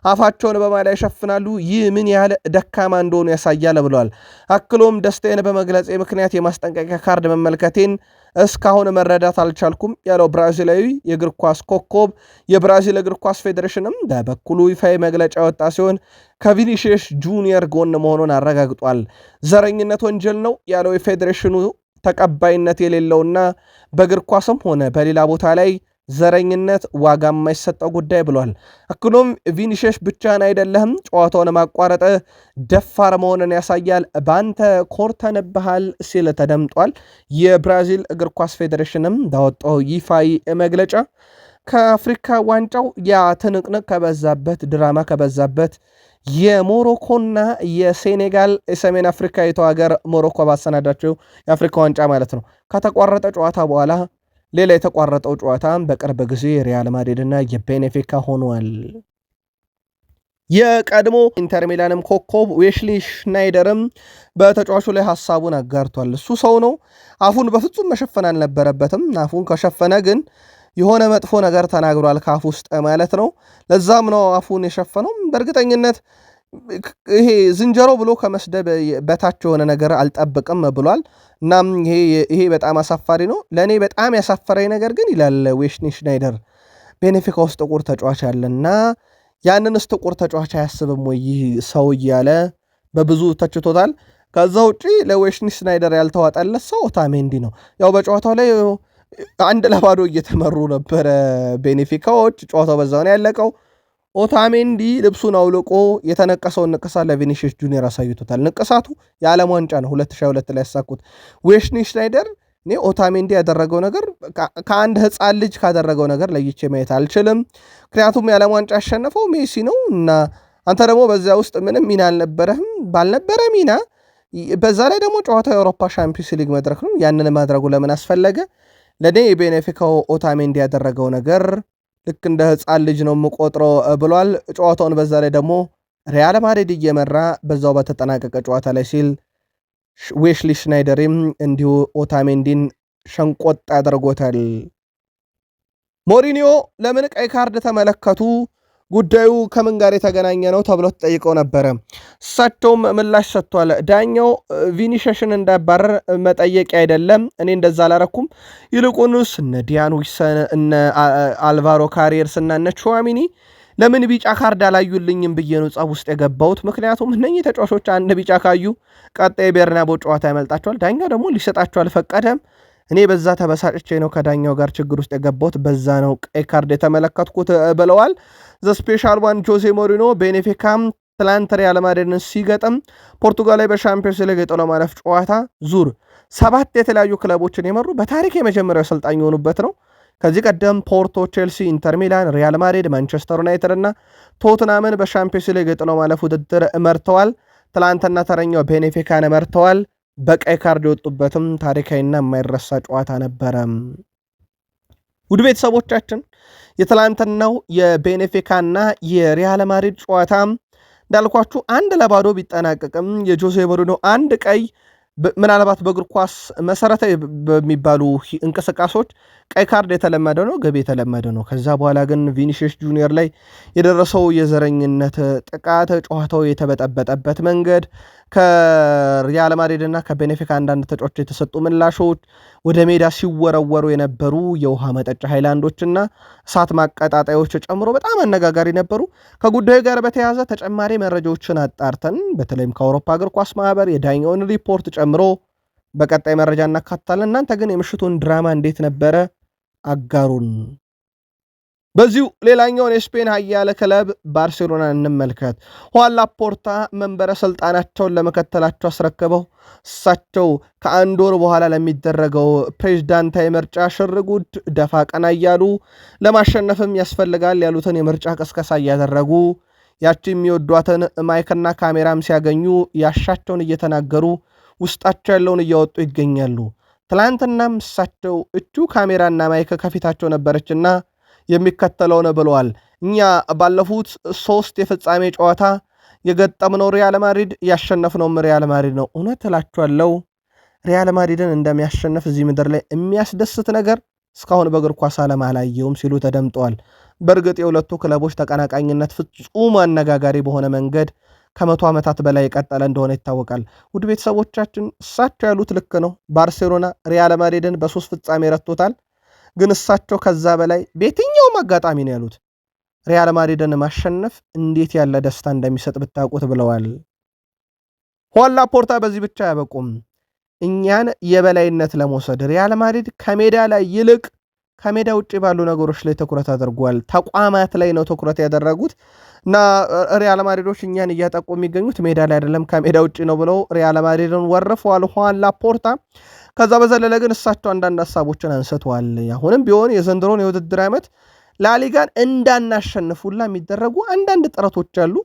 አፋቸውን በማሊያ ይሸፍናሉ፣ ይህ ምን ያህል ደካማ እንደሆኑ ያሳያል ብለዋል። አክሎም ደስታዬን በመግለጼ ምክንያት የማስጠንቀቂያ ካርድ መመልከቴን እስካሁን መረዳት አልቻልኩም ያለው ብራዚላዊ የእግር ኳስ ኮከብ የብራዚል እግር ኳስ ፌዴሬሽንም በበኩሉ ይፋዊ መግለጫ ወጣ ሲሆን ከቪኒሺየስ ጁኒየር ጎን መሆኑን አረጋግጧል። ዘረኝነት ወንጀል ነው ያለው የፌዴሬሽኑ ተቀባይነት የሌለውና በእግር ኳስም ሆነ በሌላ ቦታ ላይ ዘረኝነት ዋጋ የማይሰጠው ጉዳይ ብሏል። አክሎም ቪኒሺየስ ብቻን አይደለህም ጨዋታውን ማቋረጥ ደፋር መሆንን ያሳያል፣ በአንተ ኮርተንብሃል ሲል ተደምጧል። የብራዚል እግር ኳስ ፌዴሬሽንም እንዳወጣው ይፋዊ መግለጫ ከአፍሪካ ዋንጫው ያ ትንቅንቅ ከበዛበት ድራማ ከበዛበት የሞሮኮና የሴኔጋል የሰሜን አፍሪካዊቷ ሀገር ሞሮኮ ባሰናዳቸው የአፍሪካ ዋንጫ ማለት ነው ከተቋረጠ ጨዋታ በኋላ ሌላ የተቋረጠው ጨዋታ በቅርብ ጊዜ ሪያል ማድሪድና የቤኔፊካ ሆኗል። የቀድሞ ኢንተር ሚላንም ኮከብ ዌስሊ ሽናይደርም በተጫዋቹ ላይ ሐሳቡን አጋርቷል። እሱ ሰው ነው፣ አፉን በፍጹም መሸፈን አልነበረበትም። አፉን ከሸፈነ ግን የሆነ መጥፎ ነገር ተናግሯል ከአፍ ውስጥ ማለት ነው። ለዛም ነው አፉን የሸፈነው። በእርግጠኝነት ይሄ ዝንጀሮ ብሎ ከመስደብ በታች የሆነ ነገር አልጠብቅም ብሏል። እናም ይሄ በጣም አሳፋሪ ነው። ለእኔ በጣም ያሳፈረኝ ነገር ግን ይላል ዌስሊ ሽናይደር ቤኔፊካ ውስጥ ጥቁር ተጫዋች ያለና ያንንስ ጥቁር ተጫዋች አያስብም ወይ ይህ ሰው እያለ በብዙ ተችቶታል። ከዛ ውጪ ለዌስሊ ሽናይደር ያልተዋጠለት ሰው ኦታሜንዲ ነው። ያው በጨዋታው ላይ 1-0 እየተመሩ ነበረ ቤኔፊካዎች። ጨዋታው በዛው ነው ያለቀው። ኦታሜንዲ ልብሱን አውልቆ የተነቀሰውን ንቅሳት ለቪኒሺየስ ጁኒየር አሳይቶታል። ንቅሳቱ የዓለም ዋንጫ ነው 2022 ላይ ያሳኩት። ዌስሊ ሽናይደር እኔ ኦታሜንዲ ያደረገው ነገር ከአንድ ሕፃን ልጅ ካደረገው ነገር ለይቼ ማየት አልችልም። ምክንያቱም የዓለም ዋንጫ ያሸነፈው ሜሲ ነው እና አንተ ደግሞ በዚያ ውስጥ ምንም ሚና አልነበረህም። ባልነበረ ሚና በዛ ላይ ደግሞ ጨዋታው የአውሮፓ ሻምፒዮንስ ሊግ መድረክ ነው። ያንን ማድረጉ ለምን አስፈለገ? ለእኔ የቤኔፊካው ኦታሜንዲ ያደረገው ነገር ልክ እንደ ሕፃን ልጅ ነው የምቆጥረው ብሏል። ጨዋታውን በዛ ላይ ደግሞ ሪያል ማድሪድ እየመራ በዛው በተጠናቀቀ ጨዋታ ላይ ሲል ዌስሊ ሽናይደርም እንዲሁ ኦታሜንዲን ሸንቆጥ አድርጎታል። ሞሪኒዮ ለምን ቀይ ካርድ ተመለከቱ? ጉዳዩ ከምን ጋር የተገናኘ ነው ተብሎ ተጠይቀው ነበረ። እሳቸውም ምላሽ ሰጥቷል። ዳኛው ቪኒሺየስን እንዳባረር መጠየቅ አይደለም፣ እኔ እንደዛ አላረኩም። ይልቁንስ እነ ዲያን ዊሰን እነ አልቫሮ ካሪየርስ እና እነ ቹዋሚኒ ለምን ቢጫ ካርድ አላዩልኝም ብዬ ነው ጸብ ውስጥ የገባሁት። ምክንያቱም እነኚህ ተጫዋቾች አንድ ቢጫ ካዩ ቀጣይ ቤርናቦ ጨዋታ ያመልጣቸዋል። ዳኛው ደግሞ ሊሰጣቸው አልፈቀደም። እኔ በዛ ተበሳጭቼ ነው ከዳኛው ጋር ችግር ውስጥ የገባሁት፣ በዛ ነው ቀይ ካርድ የተመለከትኩት ብለዋል። ዘ ስፔሻል ዋን ጆዜ ሞሪኖ ቤኔፊካም ትላንት ሪያል ማድሪድን ሲገጥም ፖርቱጋል ላይ በሻምፒዮንስ ሊግ የጥሎ ማለፍ ጨዋታ ዙር 7 የተለያዩ ክለቦችን የመሩ በታሪክ የመጀመሪያው አሰልጣኝ የሆኑበት ነው። ከዚህ ቀደም ፖርቶ፣ ቼልሲ፣ ኢንተር ሚላን፣ ሪያል ማድሪድ፣ ማንቸስተር ዩናይትድ እና ቶትናምን በሻምፒዮንስ ሊግ የጥሎ ማለፍ ውድድር መርተዋል። ትላንትና ተረኛው ቤኔፊካን መርተዋል። በቀይ ካርድ የወጡበትም ታሪካዊና የማይረሳ ጨዋታ ነበረ። ውድ ቤተሰቦቻችን የትላንትናው የቤኔፊካና የሪያል ማድሪድ ጨዋታ እንዳልኳችሁ 1-0 ቢጠናቀቅም የጆዜ ሞሪኖ አንድ ቀይ ምናልባት በእግር ኳስ መሰረታዊ በሚባሉ እንቅስቃሴዎች ቀይ ካርድ የተለመደ ነው፣ ገቢ የተለመደ ነው። ከዛ በኋላ ግን ቪኒሺየስ ጁኒየር ላይ የደረሰው የዘረኝነት ጥቃት፣ ጨዋታው የተበጠበጠበት መንገድ፣ ከሪያል ማድሪድ እና ከቤኔፊካ አንዳንድ ተጫዋቾች የተሰጡ ምላሾች፣ ወደ ሜዳ ሲወረወሩ የነበሩ የውሃ መጠጫ ሃይላንዶችና እሳት ማቀጣጣዮች ጨምሮ በጣም አነጋጋሪ ነበሩ። ከጉዳዩ ጋር በተያያዘ ተጨማሪ መረጃዎችን አጣርተን በተለይም ከአውሮፓ እግር ኳስ ማህበር የዳኛውን ሪፖርት ጨምሮ በቀጣይ መረጃ እናካትታለን። እናንተ ግን የምሽቱን ድራማ እንዴት ነበረ? አጋሩን። በዚሁ ሌላኛውን የስፔን ኃያል ክለብ ባርሴሎና እንመልከት። ሁዋን ላፖርታ መንበረ ስልጣናቸውን ለመከተላቸው አስረክበው እሳቸው ከአንድ ወር በኋላ ለሚደረገው ፕሬዝዳንታዊ ምርጫ ሽርጉድ ደፋ ቀና እያሉ ለማሸነፍም ያስፈልጋል ያሉትን የምርጫ ቅስቀሳ እያደረጉ ያቺ የሚወዷትን ማይክና ካሜራም ሲያገኙ ያሻቸውን እየተናገሩ ውስጣቸው ያለውን እያወጡ ይገኛሉ። ትላንትናም እሳቸው እቹ ካሜራና ማይክ ከፊታቸው ነበረችና የሚከተለውን ብለዋል። እኛ ባለፉት 3 የፍጻሜ ጨዋታ የገጠምነው ሪያል ማድሪድ ያሸነፍነውም ሪያል ማድሪድ ነው። እውነት እላችኋለሁ ሪያል ማድሪድን እንደሚያሸንፍ እዚህ ምድር ላይ የሚያስደስት ነገር እስካሁን በእግር ኳስ ዓለም አላየውም ሲሉ ተደምጠዋል። በእርግጥ የሁለቱ ክለቦች ተቀናቃኝነት ፍጹም አነጋጋሪ በሆነ መንገድ ከመቶ ዓመታት በላይ የቀጠለ እንደሆነ ይታወቃል። ውድ ቤተሰቦቻችን እሳቸው ያሉት ልክ ነው። ባርሴሎና ሪያል ማድሪድን በ3 ፍጻሜ ረቶታል። ግን እሳቸው ከዛ በላይ በየትኛውም አጋጣሚ ነው ያሉት ሪያል ማድሪድን ማሸነፍ እንዴት ያለ ደስታ እንደሚሰጥ ብታውቁት ብለዋል። ሁዋን ላፖርታ በዚህ ብቻ አያበቁም። እኛን የበላይነት ለመውሰድ ሪያል ማድሪድ ከሜዳ ላይ ይልቅ ከሜዳ ውጭ ባሉ ነገሮች ላይ ትኩረት አድርጓል። ተቋማት ላይ ነው ትኩረት ያደረጉት እና ሪያል ማድሪዶች እኛን እያጠቁ የሚገኙት ሜዳ ላይ አይደለም ከሜዳ ውጭ ነው ብለው ሪያል ማድሪድን ወርፈዋል ሁዋን ላፖርታ። ከዛ በዘለለ ግን እሳቸው አንዳንድ ሀሳቦችን አንስተዋል። አሁንም ቢሆን የዘንድሮን የውድድር ዓመት ላሊጋን እንዳናሸንፉላ የሚደረጉ አንዳንድ ጥረቶች አሉ።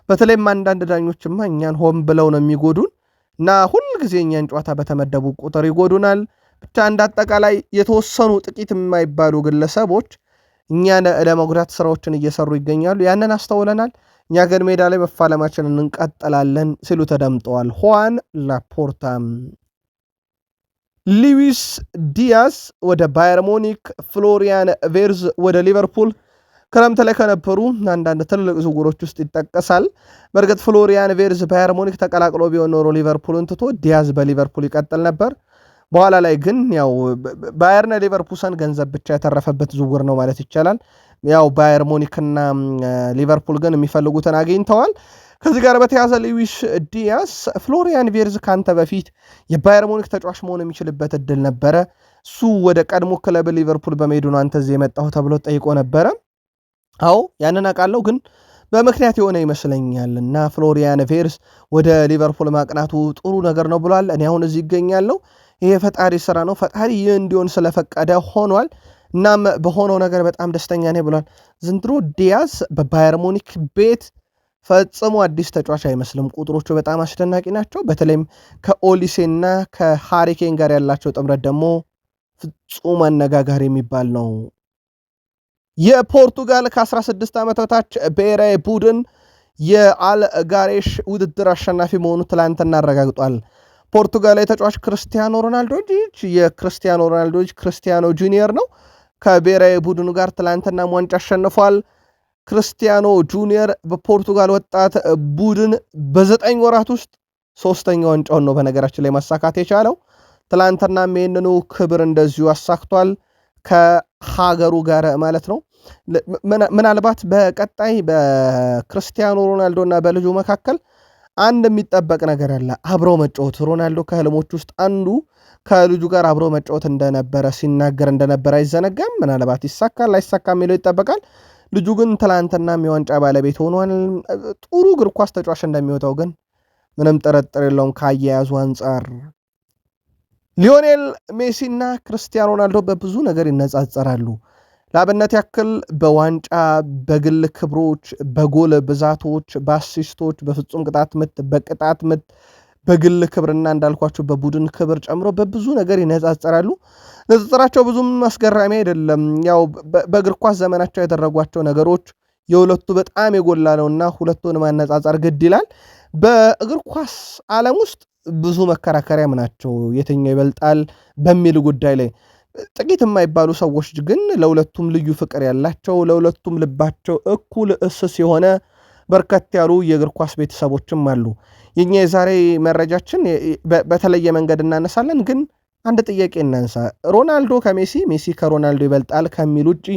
በተለይም አንዳንድ ዳኞችማ እኛን ሆን ብለው ነው የሚጎዱን እና ሁል ጊዜ እኛን ጨዋታ በተመደቡ ቁጥር ይጎዱናል። ብቻ እንዳጠቃላይ የተወሰኑ ጥቂት የማይባሉ ግለሰቦች እኛን ለመጉዳት ስራዎችን እየሰሩ ይገኛሉ። ያንን አስተውለናል። እኛ ግን ሜዳ ላይ መፋለማችንን እንቀጥላለን ሲሉ ተደምጠዋል ሁዋን ላፖርታ። ሉዊስ ዲያዝ ወደ ባየር ሙኒክ፣ ፍሎሪያን ቬርዝ ወደ ሊቨርፑል ክረምት ላይ ከነበሩ አንዳንድ ትልልቅ ዝውውሮች ውስጥ ይጠቀሳል። በእርግጥ ፍሎሪያን ቬርዝ ባየር ሙኒክ ተቀላቅሎ ቢሆን ኖሮ ሊቨርፑልን ትቶ ዲያዝ በሊቨርፑል ይቀጥል ነበር። በኋላ ላይ ግን ያው ባየርና ሊቨርፑልን ገንዘብ ብቻ ያተረፈበት ዝውውር ነው ማለት ይቻላል። ያው ባየር ሙኒክና ሊቨርፑል ግን የሚፈልጉትን አግኝተዋል። ከዚህ ጋር በተያዘ ሉዊስ ዲያዝ ፍሎሪያን ቬርዝ ካንተ በፊት የባየር ሙኒክ ተጫዋች መሆን የሚችልበት እድል ነበረ፣ እሱ ወደ ቀድሞ ክለብ ሊቨርፑል በመሄዱ ነው አንተ እዚህ የመጣሁ ተብሎ ጠይቆ ነበረ። አዎ ያንን አውቃለሁ፣ ግን በምክንያት የሆነ ይመስለኛል እና ፍሎሪያን ቬርዝ ወደ ሊቨርፑል ማቅናቱ ጥሩ ነገር ነው ብሏል። እኔ አሁን እዚህ ይገኛለሁ፣ ይሄ ፈጣሪ ስራ ነው፣ ፈጣሪ ይህ እንዲሆን ስለፈቀደ ሆኗል። እናም በሆነው ነገር በጣም ደስተኛ ነኝ ብሏል። ዘንድሮ ዲያዝ በባየር ሙኒክ ቤት ፈጽሞ አዲስ ተጫዋች አይመስልም። ቁጥሮቹ በጣም አስደናቂ ናቸው። በተለይም ከኦሊሴና ከሃሪኬን ጋር ያላቸው ጥምረት ደግሞ ፍጹም አነጋጋሪ የሚባል ነው። የፖርቱጋል ከ16 ዓመት በታች ብሔራዊ ቡድን የአልጋሬሽ ውድድር አሸናፊ መሆኑ ትላንትና አረጋግጧል። ፖርቱጋላዊ ተጫዋች ክርስቲያኖ ሮናልዶ የክርስቲያኖ ሮናልዶ ክርስቲያኖ ጁኒየር ነው። ከብሔራዊ ቡድኑ ጋር ትላንትና ዋንጫ አሸንፏል። ክርስቲያኖ ጁኒየር በፖርቱጋል ወጣት ቡድን በ9 ወራት ውስጥ 3ኛ ዋንጫውን ነው በነገራችን ላይ ማሳካት የቻለው። ትላንትና ይህንኑ ክብር እንደዚሁ አሳክቷል ከሀገሩ ጋር ማለት ነው። ምናልባት በቀጣይ በክርስቲያኖ ሮናልዶ እና በልጁ መካከል አንድ የሚጠበቅ ነገር አለ፣ አብሮ መጫወት። ሮናልዶ ከህልሞች ውስጥ አንዱ ከልጁ ጋር አብሮ መጫወት እንደነበረ ሲናገር እንደነበረ አይዘነጋም። ምናልባት ይሳካል ላይሳካም የሚለው ይጠበቃል። ልጁ ግን ትላንትና የዋንጫ ባለቤት ሆኗል። ጥሩ እግር ኳስ ተጫዋች እንደሚወጣው ግን ምንም ጥርጥር የለውም ካያያዙ አንጻር። ሊዮኔል ሜሲና ክርስቲያኖ ሮናልዶ በብዙ ነገር ይነጻጸራሉ። ለአብነት ያክል በዋንጫ፣ በግል ክብሮች፣ በጎል ብዛቶች፣ በአሲስቶች፣ በፍጹም ቅጣት ምት፣ በቅጣት ምት፣ በግል ክብርና እንዳልኳቸው በቡድን ክብር ጨምሮ በብዙ ነገር ይነጻጸራሉ። ንጽጽራቸው ብዙም አስገራሚ አይደለም። ያው በእግር ኳስ ዘመናቸው ያደረጓቸው ነገሮች የሁለቱ በጣም የጎላ ነውና ሁለቱን ማነጻጸር ግድ ይላል። በእግር ኳስ ዓለም ውስጥ ብዙ መከራከሪያም ናቸው የትኛው ይበልጣል በሚል ጉዳይ ላይ። ጥቂት የማይባሉ ሰዎች ግን ለሁለቱም ልዩ ፍቅር ያላቸው፣ ለሁለቱም ልባቸው እኩል እስስ የሆነ በርከት ያሉ የእግር ኳስ ቤተሰቦችም አሉ። የኛ የዛሬ መረጃችን በተለየ መንገድ እናነሳለን። ግን አንድ ጥያቄ እናንሳ። ሮናልዶ ከሜሲ፣ ሜሲ ከሮናልዶ ይበልጣል ከሚል ውጪ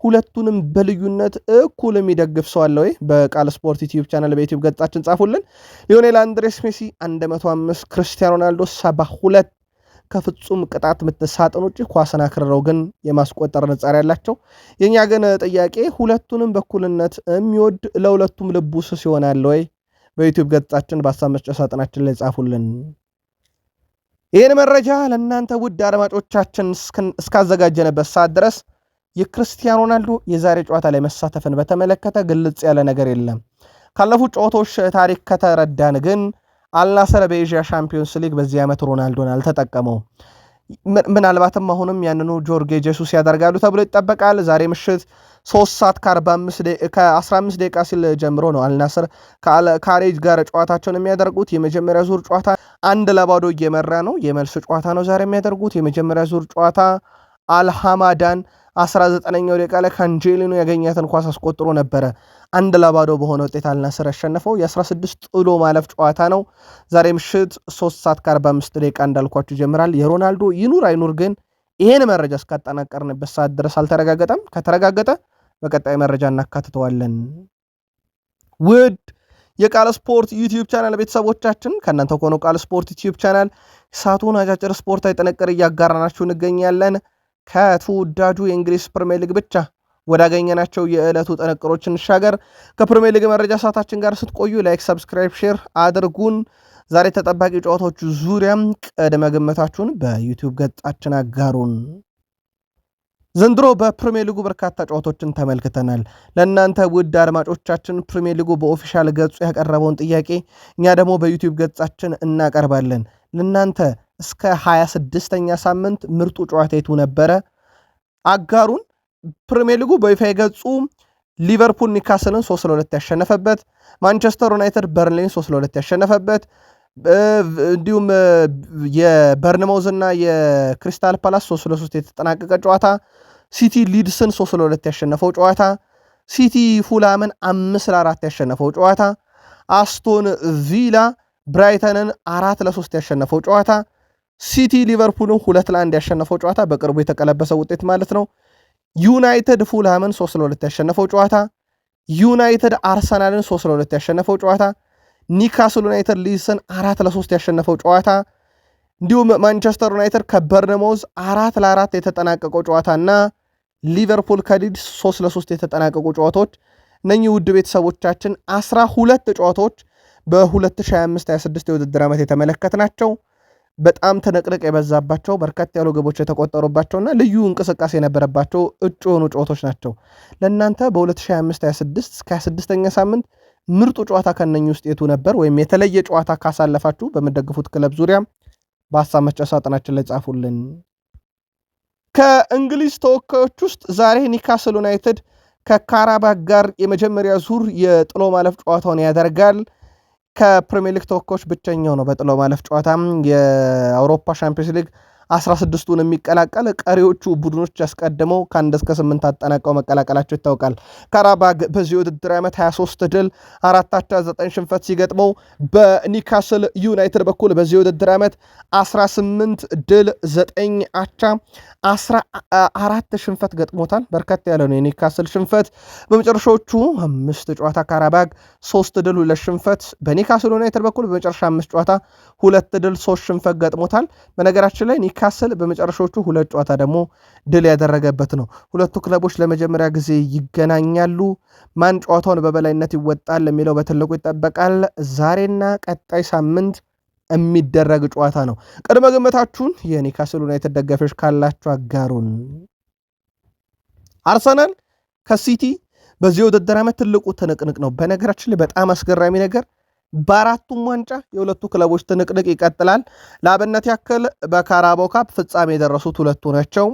ሁለቱንም በልዩነት እኩል የሚደግፍ ሰው አለ ወይ? በቃል ስፖርት ዩቲዩብ ቻናል በዩቲዩብ ገጻችን ጻፉልን። ሊዮኔል አንድሬስ ሜሲ 105፣ ክርስቲያኖ ሮናልዶ 72 ከፍጹም ቅጣት ምትሳጥን ውጭ ኳስን አክርረው ግን የማስቆጠር ነጻሪ ያላቸው። የኛ ግን ጥያቄ ሁለቱንም በኩልነት የሚወድ ለሁለቱም ልቡ ስስ ይሆናል ወይ? በዩቲዩብ ገጻችን በሀሳብ መስጫ ሳጥናችን ላይ ጻፉልን። ይህን መረጃ ለእናንተ ውድ አድማጮቻችን እስካዘጋጀንበት ሰዓት ድረስ የክርስቲያኖ ሮናልዶ የዛሬ ጨዋታ ላይ መሳተፍን በተመለከተ ግልጽ ያለ ነገር የለም። ካለፉት ጨዋታዎች ታሪክ ከተረዳን ግን አልናስር በኤዥያ ሻምፒዮንስ ሊግ በዚህ ዓመት ሮናልዶን አልተጠቀመው። ምናልባትም አሁንም ያንኑ ጆርጌ ጄሱስ ያደርጋሉ ተብሎ ይጠበቃል። ዛሬ ምሽት 3 ሰዓት ከ15 ደቂቃ ሲል ጀምሮ ነው አልናስር ከአሬጅ ጋር ጨዋታቸውን የሚያደርጉት። የመጀመሪያ ዙር ጨዋታ 1-0 እየመራ ነው። የመልስ ጨዋታ ነው ዛሬ የሚያደርጉት። የመጀመሪያ ዙር ጨዋታ አልሐማዳን 19ኛው ደቂቃ ላይ ካንጄሊኖ ያገኛትን ኳስ አስቆጥሮ ነበረ 1-0 በሆነ ውጤት አልናስር ያሸነፈው። የ16 ጥሎ ማለፍ ጨዋታ ነው። ዛሬ ምሽት 3 ሰዓት ከ45 ደቂቃ እንዳልኳችሁ ይጀምራል። የሮናልዶ ይኑር አይኑር ግን ይሄን መረጃ እስካጠናቀርንበት ሰዓት ድረስ አልተረጋገጠም። ከተረጋገጠ በቀጣይ መረጃ እናካትተዋለን። ውድ የቃል ስፖርት ዩቲዩብ ቻናል ቤተሰቦቻችን ከእናንተ ከሆነው ቃል ስፖርት ዩቲዩብ ቻናል ሳቱን አጫጭር ስፖርታዊ ጥንቅር እያጋራናችሁ እንገኛለን። ከተወዳጁ የእንግሊዝ ፕሪሚየር ሊግ ብቻ ወዳገኘናቸው የዕለቱ ጥንቅሮች እንሻገር። ከፕሪሚየር ሊግ መረጃ ሰዓታችን ጋር ስትቆዩ ላይክ፣ ሰብስክራይብ፣ ሼር አድርጉን። ዛሬ ተጠባቂ ጨዋታዎቹ ዙሪያም ቅድመ ግምታችሁን በዩቲዩብ ገጻችን አጋሩን። ዘንድሮ በፕሪሚየር ሊጉ በርካታ ጨዋታዎችን ተመልክተናል። ለእናንተ ውድ አድማጮቻችን ፕሪሚየር ሊጉ በኦፊሻል ገጹ ያቀረበውን ጥያቄ እኛ ደግሞ በዩቲዩብ ገጻችን እናቀርባለን። ለእናንተ እስከ 26ኛ ሳምንት ምርጡ ጨዋታ የቱ ነበረ? አጋሩን። ፕሪሚየር ሊጉ በይፋ ገጹ ሊቨርፑል ኒካስልን 3-2 ያሸነፈበት፣ ማንቸስተር ዩናይትድ በርንሌይን 3-2 ያሸነፈበት፣ እንዲሁም የበርንማውዝ እና የክሪስታል ፓላስ 3-3 የተጠናቀቀ ጨዋታ፣ ሲቲ ሊድስን 3-2 ያሸነፈው ጨዋታ፣ ሲቲ ፉላምን 5-4 ያሸነፈው ጨዋታ፣ አስቶን ቪላ ብራይተንን 4-3 ያሸነፈው ጨዋታ፣ ሲቲ ሊቨርፑልን 2-1 ያሸነፈው ጨዋታ፣ በቅርቡ የተቀለበሰ ውጤት ማለት ነው። ዩናይትድ ፉልሃምን 3-2 ያሸነፈው ጨዋታ፣ ዩናይትድ አርሰናልን 3-2 ያሸነፈው ጨዋታ፣ ኒካስል ዩናይትድ ሊድስን 4-3 ያሸነፈው ጨዋታ፣ እንዲሁም ማንቸስተር ዩናይትድ ከበርነማውዝ 4-4 የተጠናቀቀው ጨዋታና ሊቨርፑል ከሊድስ 3-3 የተጠናቀቁ ጨዋታዎች እነኚህ ውድ ቤተሰቦቻችን 12 ጨዋታዎች በ2025/26 የውድድር ዓመት የተመለከትናቸው በጣም ትንቅንቅ የበዛባቸው በርከት ያሉ ግቦች የተቆጠሩባቸውና ልዩ እንቅስቃሴ የነበረባቸው እጩ የሆኑ ጨዋታዎች ናቸው። ለእናንተ በ2025/26 እስከ 26ኛ ሳምንት ምርጡ ጨዋታ ከነኚህ ውስጥ የቱ ነበር? ወይም የተለየ ጨዋታ ካሳለፋችሁ በምትደግፉት ክለብ ዙሪያ በሀሳብ መስጫ ሳጥናችን ላይ ጻፉልን። ከእንግሊዝ ተወካዮች ውስጥ ዛሬ ኒካስል ዩናይትድ ከካራባክ ጋር የመጀመሪያ ዙር የጥሎ ማለፍ ጨዋታውን ያደርጋል። ከፕሪሚየር ሊግ ተወካዮች ብቸኛው ነው በጥሎ ማለፍ ጨዋታም የአውሮፓ ሻምፒዮንስ ሊግ 16ቱን የሚቀላቀል። ቀሪዎቹ ቡድኖች ያስቀድመው ከ1 እስከ 8 አጠናቀው መቀላቀላቸው ይታወቃል። ካራባግ በዚህ ውድድር ዓመት 23 ድል 4 አቻ 9 ሽንፈት ሲገጥመው በኒካስል ዩናይትድ በኩል በዚህ ውድድር ዓመት 18 ድል 9 አቻ 14 ሽንፈት ገጥሞታል። በርከት ያለ ነው የኒካስል ሽንፈት። በመጨረሻዎቹ 5 ጨዋታ ካራባግ 3 ድል 2 ሽንፈት፣ በኒካስል ዩናይትድ በኩል በመጨረሻ 5 ጨዋታ 2 ድል 3 ሽንፈት ገጥሞታል። በነገራችን ላይ ኒካስል በመጨረሻዎቹ 2 ጨዋታ ደግሞ ድል ያደረገበት ነው። ሁለቱ ክለቦች ለመጀመሪያ ጊዜ ይገናኛሉ። ማን ጨዋታውን በበላይነት ይወጣል የሚለው በትልቁ ይጠበቃል። ዛሬና ቀጣይ ሳምንት የሚደረግ ጨዋታ ነው። ቅድመ ግምታችሁን የኒካስል ዩናይትድ ደጋፊዎች ካላችሁ አጋሩን። አርሰናል ከሲቲ በዚህ ውድድር ዓመት ትልቁ ትንቅንቅ ነው። በነገራችን ላይ በጣም አስገራሚ ነገር በአራቱም ዋንጫ የሁለቱ ክለቦች ትንቅንቅ ይቀጥላል። ለአብነት ያክል በካራባው ካፕ ፍጻሜ የደረሱት ሁለቱ ናቸው።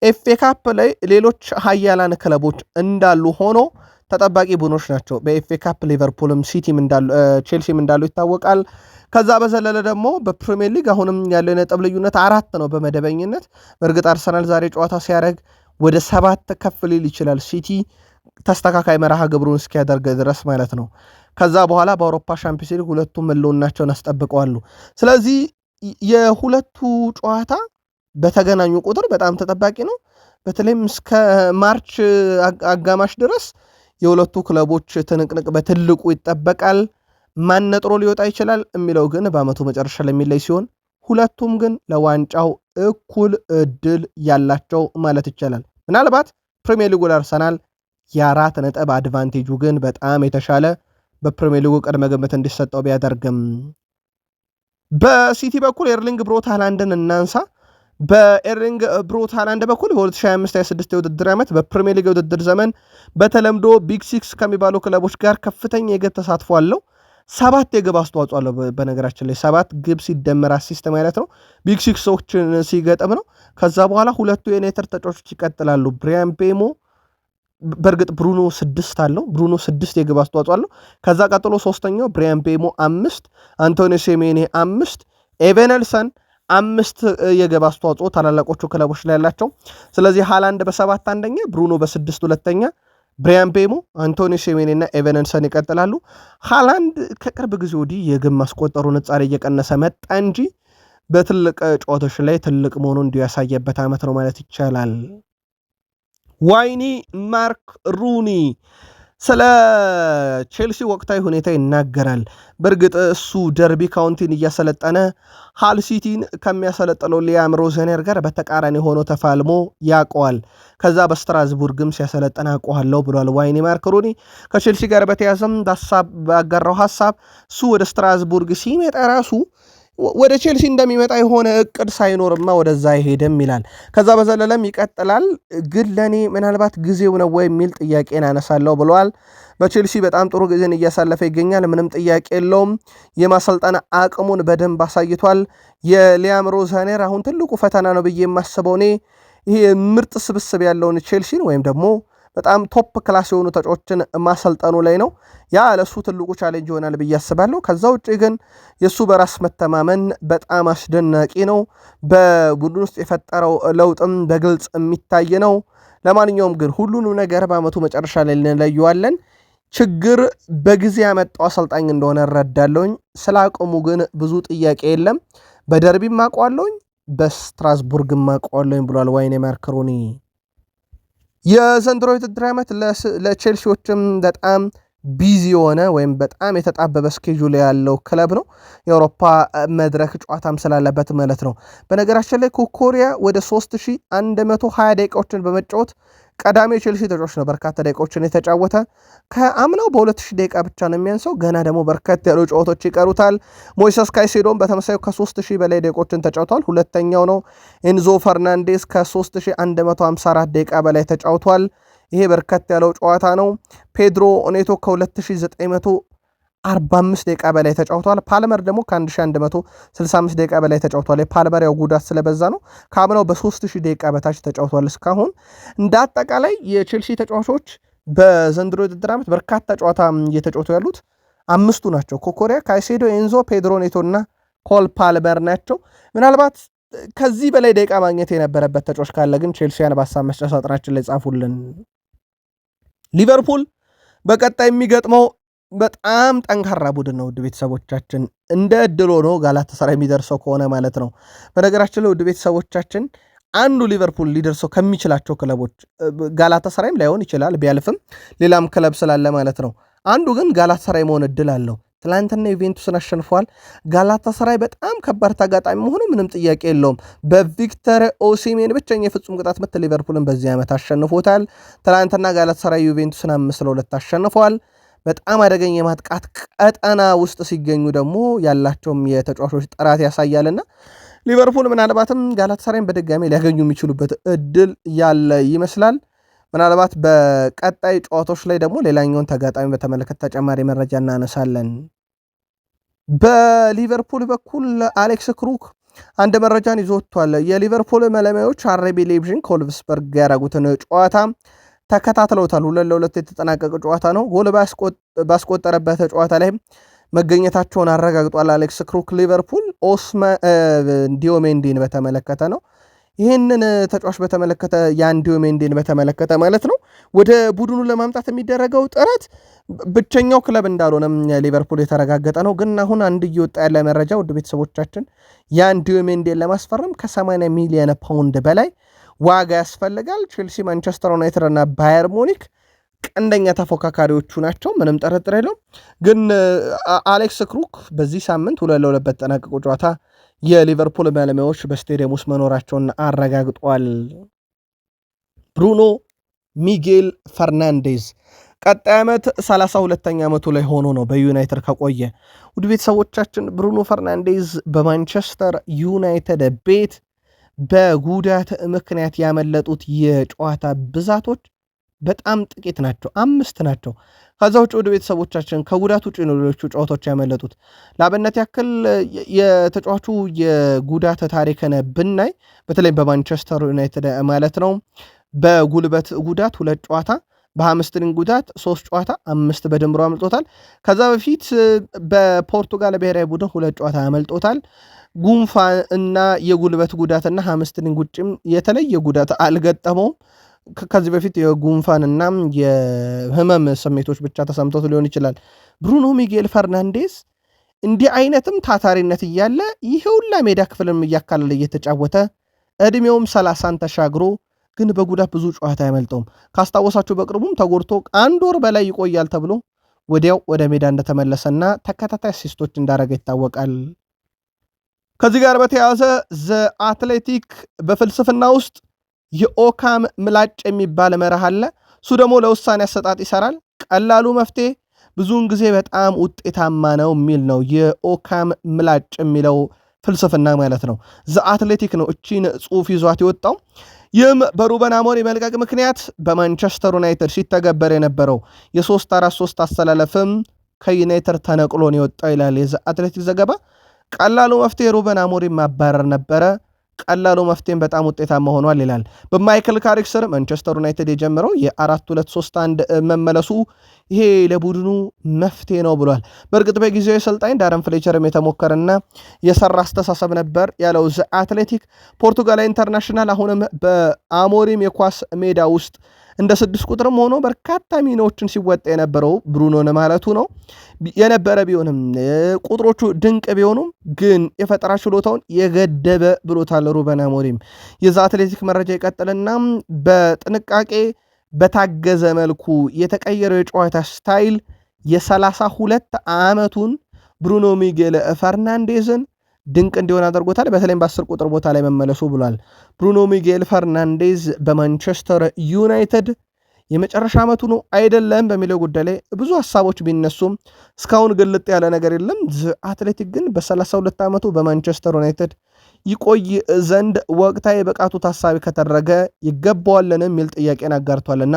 ኤፍኤ ካፕ ላይ ሌሎች ሀያላን ክለቦች እንዳሉ ሆኖ ተጠባቂ ቡድኖች ናቸው። በኤፍኤ ካፕ ሊቨርፑልም ቼልሲም እንዳሉ ይታወቃል። ከዛ በዘለለ ደግሞ በፕሪሚየር ሊግ አሁንም ያለው የነጥብ ልዩነት 4 ነው በመደበኝነት። በእርግጥ አርሰናል ዛሬ ጨዋታ ሲያደርግ ወደ 7 ከፍ ሊል ይችላል፣ ሲቲ ተስተካካይ መርሃ ግብሩን እስኪያደርግ ድረስ ማለት ነው። ከዛ በኋላ በአውሮፓ ሻምፒዮንስ ሊግ ሁለቱም ህልውናቸውን አስጠብቀዋሉ። ስለዚህ የሁለቱ ጨዋታ በተገናኙ ቁጥር በጣም ተጠባቂ ነው። በተለይም እስከ ማርች አጋማሽ ድረስ የሁለቱ ክለቦች ትንቅንቅ በትልቁ ይጠበቃል። ማን ነጥሮ ሊወጣ ይችላል የሚለው ግን በአመቱ መጨረሻ ለሚለይ ሲሆን ሁለቱም ግን ለዋንጫው እኩል እድል ያላቸው ማለት ይቻላል። ምናልባት ፕሪሚየር ሊጉ አርሰናል የ4 ነጥብ አድቫንቴጁ ግን በጣም የተሻለ በፕሪሚየር ሊጉ ቅድመ ግምት እንዲሰጠው ቢያደርግም በሲቲ በኩል ኤርሊንግ ብሮት ሃላንድን እናንሳ። በኤርሊንግ ብሮት ሃላንድ በኩል በ2025/26 የውድድር ዓመት በፕሪሚየር ሊግ የውድድር ዘመን በተለምዶ ቢግ ሲክስ ከሚባሉ ክለቦች ጋር ከፍተኛ የግብ ተሳትፎ አለው። 7 የግብ አስተዋጽኦ አለው። በነገራችን ላይ 7 ግብ ሲደመር አሲስት ማለት ነው። ቢግ ሲክሶችን ሲገጥም ነው። ከዛ በኋላ ሁለቱ የዩናይትድ ተጫዋቾች ይቀጥላሉ። ብሪያን ቤሞ በእርግጥ ብሩኖ 6 አለው። ብሩኖ 6 የግብ አስተዋጽኦ አለው። ከዛ ቀጥሎ ሶስተኛው ብሪያን ቤሞ 5፣ አንቶኒ ሴሜኔ 5፣ ኤቨነልሰን 5 የግብ አስተዋጽኦ ታላላቆቹ ክለቦች ላይ ያላቸው። ስለዚህ ሃላንድ በ7 አንደኛ፣ ብሩኖ በ6 ሁለተኛ፣ ብሪያን ቤሞ፣ አንቶኒ ሴሜኔ እና ኤቨነልሰን ይቀጥላሉ። ሃላንድ ከቅርብ ጊዜ ወዲህ የግብ ማስቆጠሩ ንጻሬ እየቀነሰ መጣ እንጂ በትልቅ ጨዋታዎች ላይ ትልቅ መሆኑን እንዲያሳየበት ዓመት ነው ማለት ይቻላል። ዋይኒ ማርክ ሩኒ ስለ ቼልሲ ወቅታዊ ሁኔታ ይናገራል። በእርግጥ እሱ ደርቢ ካውንቲን እያሰለጠነ ሃል ሲቲን ከሚያሰለጥነው ሊያም ሮዘኔር ጋር በተቃራኒ ሆኖ ተፋልሞ ያውቀዋል። ከዛ በስትራስቡርግም ሲያሰለጠን አውቀዋለሁ ብሏል ዋይኒ ማርክ ሩኒ። ከቼልሲ ጋር በተያዘም ባጋራው ሀሳብ እሱ ወደ ስትራስቡርግ ሲመጣ ራሱ ወደ ቼልሲ እንደሚመጣ የሆነ እቅድ ሳይኖርማ ወደዛ አይሄድም ይላል። ከዛ በዘለለም ይቀጥላል። ግን ለእኔ ምናልባት ጊዜው ነው ወይ የሚል ጥያቄን አነሳለሁ ብለዋል። በቼልሲ በጣም ጥሩ ጊዜን እያሳለፈ ይገኛል፣ ምንም ጥያቄ የለውም። የማሰልጠን አቅሙን በደንብ አሳይቷል። የሊያም ሮዘኔር አሁን ትልቁ ፈተና ነው ብዬ የማስበው እኔ ይሄ ምርጥ ስብስብ ያለውን ቼልሲን ወይም ደግሞ በጣም ቶፕ ክላስ የሆኑ ተጫዋቾችን ማሰልጠኑ ላይ ነው። ያ ለሱ ትልቁ ቻሌንጅ ይሆናል ብዬ አስባለሁ። ከዛ ውጭ ግን የሱ በራስ መተማመን በጣም አስደናቂ ነው። በቡድን ውስጥ የፈጠረው ለውጥም በግልጽ የሚታይ ነው። ለማንኛውም ግን ሁሉንም ነገር በአመቱ መጨረሻ ላይ እንለየዋለን። ችግር በጊዜ ያመጣው አሰልጣኝ እንደሆነ እረዳለሁኝ። ስለ አቅሙ ግን ብዙ ጥያቄ የለም። በደርቢም አውቀዋለሁኝ፣ በስትራስቡርግም አውቀዋለሁኝ ብሏል ዋይኔ ማርክ ሩኒ። የዘንድሮ የውድድር ዓመት ለቼልሲዎችም በጣም ቢዚ የሆነ ወይም በጣም የተጣበበ ስኬጁል ያለው ክለብ ነው። የአውሮፓ መድረክ ጨዋታም ስላለበት ማለት ነው። በነገራችን ላይ ኩኩሬያ ወደ 3120 ደቂቃዎችን በመጫወት ቀዳሚ የቼልሲ ተጫዋች ነው። በርካታ ደቂቃዎችን የተጫወተ ከአምናው በ2000 ደቂቃ ብቻ ነው የሚያንሰው። ገና ደግሞ በርከት ያሉ ጨዋታዎች ይቀሩታል። ሞይሰስ ካይሴዶም በተመሳዩ ከ3000 በላይ ደቂቃዎችን ተጫውቷል። ሁለተኛው ነው። ኤንዞ ፈርናንዴስ ከ3154 ደቂቃ በላይ ተጫውቷል። ይሄ በርከት ያለው ጨዋታ ነው። ፔድሮ ኔቶ ከ2945 ደቂቃ በላይ ተጫውቷል። ፓልመር ደግሞ ከ1165 ደቂቃ በላይ ተጫውቷል። የፓልመር ያው ጉዳት ስለበዛ ነው። ከአምናው በ3000 ደቂቃ በታች ተጫውቷል። እስካሁን እንደ አጠቃላይ የቼልሲ ተጫዋቾች በዘንድሮ የውድድር ዓመት በርካታ ጨዋታ እየተጫወቱ ያሉት 5ቱ ናቸው። ኮኮሪያ፣ ካይሴዶ፣ ኤንዞ፣ ፔድሮ ኔቶ እና ኮል ፓልመር ናቸው። ምናልባት ከዚህ በላይ ደቂቃ ማግኘት የነበረበት ተጫዋች ካለ ግን ቼልሲያን በሀሳብ መስጫ ሳጥናችን ላይ ጻፉልን። ሊቨርፑል በቀጣይ የሚገጥመው በጣም ጠንካራ ቡድን ነው። ውድ ቤተሰቦቻችን እንደ እድል ሆኖ ጋላታሳራይ የሚደርሰው ከሆነ ማለት ነው። በነገራችን ላይ ውድ ቤተሰቦቻችን አንዱ ሊቨርፑል ሊደርሰው ከሚችላቸው ክለቦች ጋላታሳራይም ላይሆን ይችላል ቢያልፍም ሌላም ክለብ ስላለ ማለት ነው። አንዱ ግን ጋላታሳራይ መሆን እድል አለው። ትላንትና ዩቬንቱስን አሸንፏል። ጋላታሳራይ በጣም ከባድ ተጋጣሚ መሆኑ ምንም ጥያቄ የለውም። በቪክተር ኦሲሜን ብቸኛ የፍጹም ቅጣት ምት ሊቨርፑልን በዚህ ዓመት አሸንፎታል። ትላንትና ጋላታሳራይ ዩቬንቱስን 5-2 አሸንፏል። በጣም አደገኛ የማጥቃት ቀጠና ውስጥ ሲገኙ ደግሞ ያላቸውም የተጫዋቾች ጥራት ያሳያልና ሊቨርፑል ምናልባትም ጋላታሳራይን በድጋሚ ሊያገኙ የሚችሉበት እድል ያለ ይመስላል። ምናልባት በቀጣይ ጨዋታዎች ላይ ደግሞ ሌላኛውን ተጋጣሚ በተመለከተ ተጨማሪ መረጃ እናነሳለን። በሊቨርፑል በኩል አሌክስ ክሩክ አንድ መረጃን ይዞ ወጥቷል። የሊቨርፑል መለማዮች አርቢ ሌይፕዚግ ከወልቭስበርግ ያደረጉትን ጨዋታ ተከታትለውታል። 2-2 የተጠናቀቀ ጨዋታ ነው። ጎል ባስቆጠረበት ጨዋታ ላይ መገኘታቸውን አረጋግጧል አሌክስ ክሩክ። ሊቨርፑል ዲዮሜንዲን በተመለከተ ነው። ይህንን ተጫዋች በተመለከተ ዲዮሜንዲን በተመለከተ ማለት ነው ወደ ቡድኑ ለማምጣት የሚደረገው ጥረት ብቸኛው ክለብ እንዳልሆነም ሊቨርፑል የተረጋገጠ ነው። ግን አሁን አንድ እየወጣ ያለ መረጃ ውድ ቤተሰቦቻችን ዲዮሜንዲን ለማስፈረም ከ80 ሚሊዮን ፓውንድ በላይ ዋጋ ያስፈልጋል። ቼልሲ፣ ማንቸስተር ዩናይትድ እና ባየር ሙኒክ ቀንደኛ ተፎካካሪዎቹ ናቸው፣ ምንም ጥርጥር የለውም። ግን አሌክስ ክሩክ በዚህ ሳምንት 2-2 በተጠናቀቁ ጨዋታ የሊቨርፑል ባለሙያዎች በስቴዲየም ውስጥ መኖራቸውን አረጋግጧል። ብሩኖ ሚጌል ፈርናንዴዝ ቀጣይ ዓመት 32ኛ ዓመቱ ላይ ሆኖ ነው በዩናይትድ ከቆየ። ውድ ቤተሰቦቻችን ብሩኖ ፈርናንዴዝ በማንቸስተር ዩናይትድ ቤት በጉዳት ምክንያት ያመለጡት የጨዋታ ብዛቶች በጣም ጥቂት ናቸው፣ 5 ናቸው። ከዛ ውጭ ወደ ቤተሰቦቻችን ከጉዳት ውጭ ነው ሌሎቹ ጨዋታዎች ያመለጡት። ለአብነት ያክል የተጫዋቹ የጉዳት ታሪክን ብናይ በተለይ በማንቸስተር ዩናይትድ ማለት ነው በጉልበት ጉዳት 2 ጨዋታ፣ በሃምስትሪንግ ጉዳት 3 ጨዋታ 5 በድምሮ አመልጦታል። ከዛ በፊት በፖርቱጋል ብሔራዊ ቡድን 2 ጨዋታ አመልጦታል። ጉንፋን እና የጉልበት ጉዳትና ሃምስትሪንግ ውጭም የተለየ ጉዳት አልገጠመውም። ከዚህ በፊት የጉንፋንና የህመም ስሜቶች ብቻ ተሰምቶት ሊሆን ይችላል። ብሩኖ ሚጌል ፈርናንዴዝ እንዲህ አይነትም ታታሪነት እያለ ይሄ ሁላ ሜዳ ክፍልም እያካለለ እየተጫወተ እድሜውም 30ን ተሻግሮ ግን በጉዳት ብዙ ጨዋታ አይመልጠውም። ካስታወሳችሁ በቅርቡም ተጎድቶ 1 ወር በላይ ይቆያል ተብሎ ወዲያው ወደ ሜዳ እንደተመለሰና ተከታታይ አሲስቶች እንዳረገ ይታወቃል። ከዚህ ጋር በተያያዘ ዘ አትሌቲክ በፍልስፍና ውስጥ የኦካም ምላጭ የሚባል መርህ አለ። እሱ ደግሞ ለውሳኔ አሰጣጥ ይሰራል። ቀላሉ መፍትሄ ብዙውን ጊዜ በጣም ውጤታማ ነው የሚል ነው የኦካም ምላጭ የሚለው ፍልስፍና ማለት ነው። ዘ አትሌቲክ ነው እቺን ጽሑፍ ይዟት የወጣው። ይህም በሩበን አሞሪም መልቀቅ ምክንያት በማንቸስተር ዩናይትድ ሲተገበር የነበረው የ3-4-3 አስተላለፍም ከዩናይትድ ተነቅሎን የወጣው ይላል የዘ አትሌቲክ ዘገባ። ቀላሉ መፍትሄ ሩበን አሞሪም ማባረር ነበረ። ቀላሉ መፍትሄም በጣም ውጤታማ ሆኗል ይላል። በማይክል ካሪክ ስር ማንቸስተር ዩናይትድ የጀመረው የ4-2-3-1 መመለሱ ይሄ ለቡድኑ መፍትሄ ነው ብሏል። በእርግጥ በጊዜው የሰልጣኝ ዳረን ፍሌቸርም የተሞከረና የሰራ አስተሳሰብ ነበር ያለው ዘ አትሌቲክ ፖርቱጋላዊ ኢንተርናሽናል አሁንም በአሞሪም የኳስ ሜዳ ውስጥ እንደ 6 ቁጥርም ሆኖ በርካታ ሚናዎችን ሲወጣ የነበረው ብሩኖን ማለቱ ነው የነበረ ቢሆንም ቁጥሮቹ ድንቅ ቢሆኑም ግን የፈጠራ ችሎታውን የገደበ ብሎታል ሩበን አሞሪም። የዛ አትሌቲክ መረጃ ይቀጥልና በጥንቃቄ በታገዘ መልኩ የተቀየረው የጨዋታ ስታይል የ32 ዓመቱን ብሩኖ ሚጌል ፈርናንዴዝን ድንቅ እንዲሆን አድርጎታል። በተለይም በ10 ቁጥር ቦታ ላይ መመለሱ ብሏል። ብሩኖ ሚጌል ፈርናንዴዝ በማንቸስተር ዩናይትድ የመጨረሻ ዓመቱ ነው አይደለም በሚለው ጉዳይ ላይ ብዙ ሐሳቦች ቢነሱም እስካሁን ግልጥ ያለ ነገር የለም። አትሌቲክ ግን በ32 ዓመቱ በማንቸስተር ዩናይትድ ይቆይ ዘንድ ወቅታዊ ብቃቱ ታሳቢ ከተደረገ ይገባዋልን የሚል ጥያቄን አጋርቷልና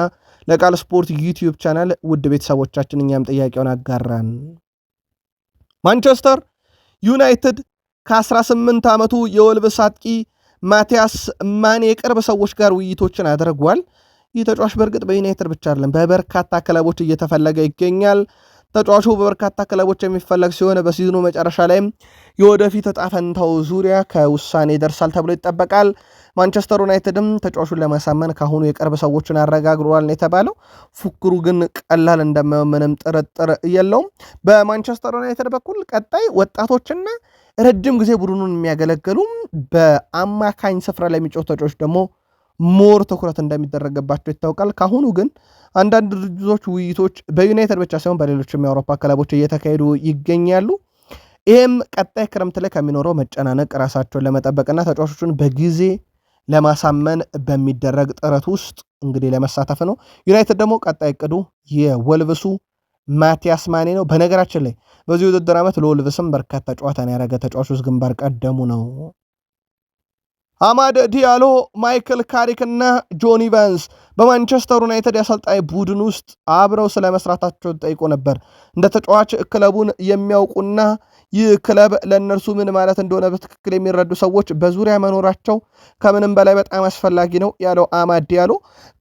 ለቃል ስፖርት ዩቲዩብ ቻናል ውድ ቤተሰቦቻችን እኛም ጥያቄውን አጋራን። ማንቸስተር ዩናይትድ ከ18 ዓመቱ የወልቭስ አጥቂ ማቲያስ ማኔ የቅርብ ሰዎች ጋር ውይይቶችን አድርጓል። ይህ ተጫዋች በእርግጥ በዩናይትድ ብቻ አይደለም በበርካታ ክለቦች እየተፈለገ ይገኛል። ተጫዋቹ በበርካታ ክለቦች የሚፈለግ ሲሆን በሲዝኑ መጨረሻ ላይም የወደፊት ዕጣ ፈንታው ዙሪያ ከውሳኔ ይደርሳል ተብሎ ይጠበቃል። ማንቸስተር ዩናይትድም ተጫዋቹን ለማሳመን ካሁኑ የቅርብ ሰዎችን አረጋግሯል ነው የተባለው። ፉክሩ ግን ቀላል እንደማይሆን ምንም ጥርጥር የለውም። በማንቸስተር ዩናይትድ በኩል ቀጣይ ወጣቶችና ረጅም ጊዜ ቡድኑን የሚያገለግሉ በአማካኝ ስፍራ ላይ የሚጫወቱ ተጫዋቾች ደግሞ ሞር ትኩረት እንደሚደረግባቸው ይታወቃል። ካሁኑ ግን አንዳንድ ድርጅቶች ውይይቶች በዩናይትድ ብቻ ሳይሆን በሌሎችም የአውሮፓ ክለቦች እየተካሄዱ ይገኛሉ። ይህም ቀጣይ ክረምት ላይ ከሚኖረው መጨናነቅ ራሳቸውን ለመጠበቅና ተጫዋቾቹን በጊዜ ለማሳመን በሚደረግ ጥረት ውስጥ እንግዲህ ለመሳተፍ ነው። ዩናይትድ ደግሞ ቀጣይ እቅዱ የወልቭሱ ማቲያስ ማኔ ነው። በነገራችን ላይ በዚህ ውድድር ዓመት ለወልቭስም በርካታ ጨዋታን ያደረገ ተጫዋች ውስጥ ግንባር ቀደሙ ነው። አማድ ዲያሎ፣ ማይክል ካሪክ እና ጆኒ ቫንስ በማንቸስተር ዩናይትድ የአሰልጣኝ ቡድን ውስጥ አብረው ስለመስራታቸው ጠይቆ ነበር። እንደ ተጫዋች ክለቡን የሚያውቁና ይህ ክለብ ለእነርሱ ምን ማለት እንደሆነ በትክክል የሚረዱ ሰዎች በዙሪያ መኖራቸው ከምንም በላይ በጣም አስፈላጊ ነው ያለው አማድ ዲያሎ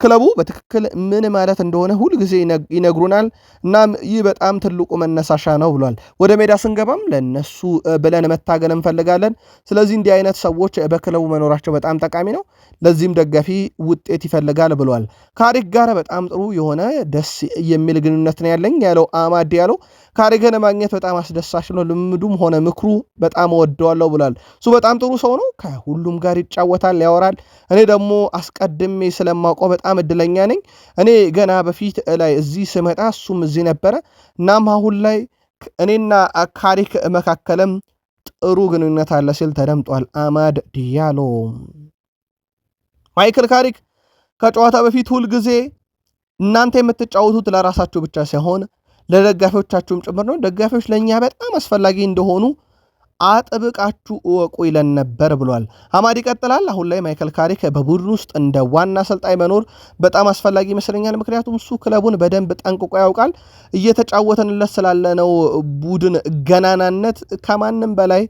ክለቡ በትክክል ምን ማለት እንደሆነ ሁልጊዜ ይነግሩናል፣ እናም ይህ በጣም ትልቁ መነሳሻ ነው ብሏል። ወደ ሜዳ ስንገባም ለእነሱ ብለን መታገል እንፈልጋለን። ስለዚህ እንዲህ አይነት ሰዎች በክለቡ መኖራቸው በጣም ጠቃሚ ነው፣ ለዚህም ደጋፊ ውጤት ይፈልጋል ብሏል። ካሪክ ጋር በጣም ጥሩ የሆነ ደስ የሚል ግንኙነት ነው ያለኝ ያለው አማድ ዲያሎ ካሪክን ማግኘት በጣም አስደሳች ነው፣ ልምዱም ሆነ ምክሩ በጣም ወደዋለሁ ብሏል። እሱ በጣም ጥሩ ሰው ነው፣ ከሁሉም ጋር ይጫወታል፣ ያወራል። እኔ ደግሞ አስቀድሜ ስለማውቀው በጣም እድለኛ ነኝ። እኔ ገና በፊት ላይ እዚህ ስመጣ እሱም እዚህ ነበረ። እናም አሁን ላይ እኔና ካሪክ መካከልም ጥሩ ግንኙነት አለ ሲል ተደምጧል አማድ ዲያሎ። ማይክል ካሪክ ከጨዋታ በፊት ሁልጊዜ እናንተ የምትጫወቱት ለራሳችሁ ብቻ ሳይሆን ለደጋፊዎቻችሁም ጭምር ነው፣ ደጋፊዎች ለእኛ በጣም አስፈላጊ እንደሆኑ አጥብቃችሁ እወቁ ይለን ነበር ብሏል። አማድ ይቀጥላል። አሁን ላይ ማይከል ካሪክ በቡድን ውስጥ እንደ ዋና አሰልጣኝ መኖር በጣም አስፈላጊ ይመስለኛል። ምክንያቱም እሱ ክለቡን በደንብ ጠንቅቆ ያውቃል። እየተጫወተንለት ስላለነው ቡድን ገናናነት ከማንም በላይ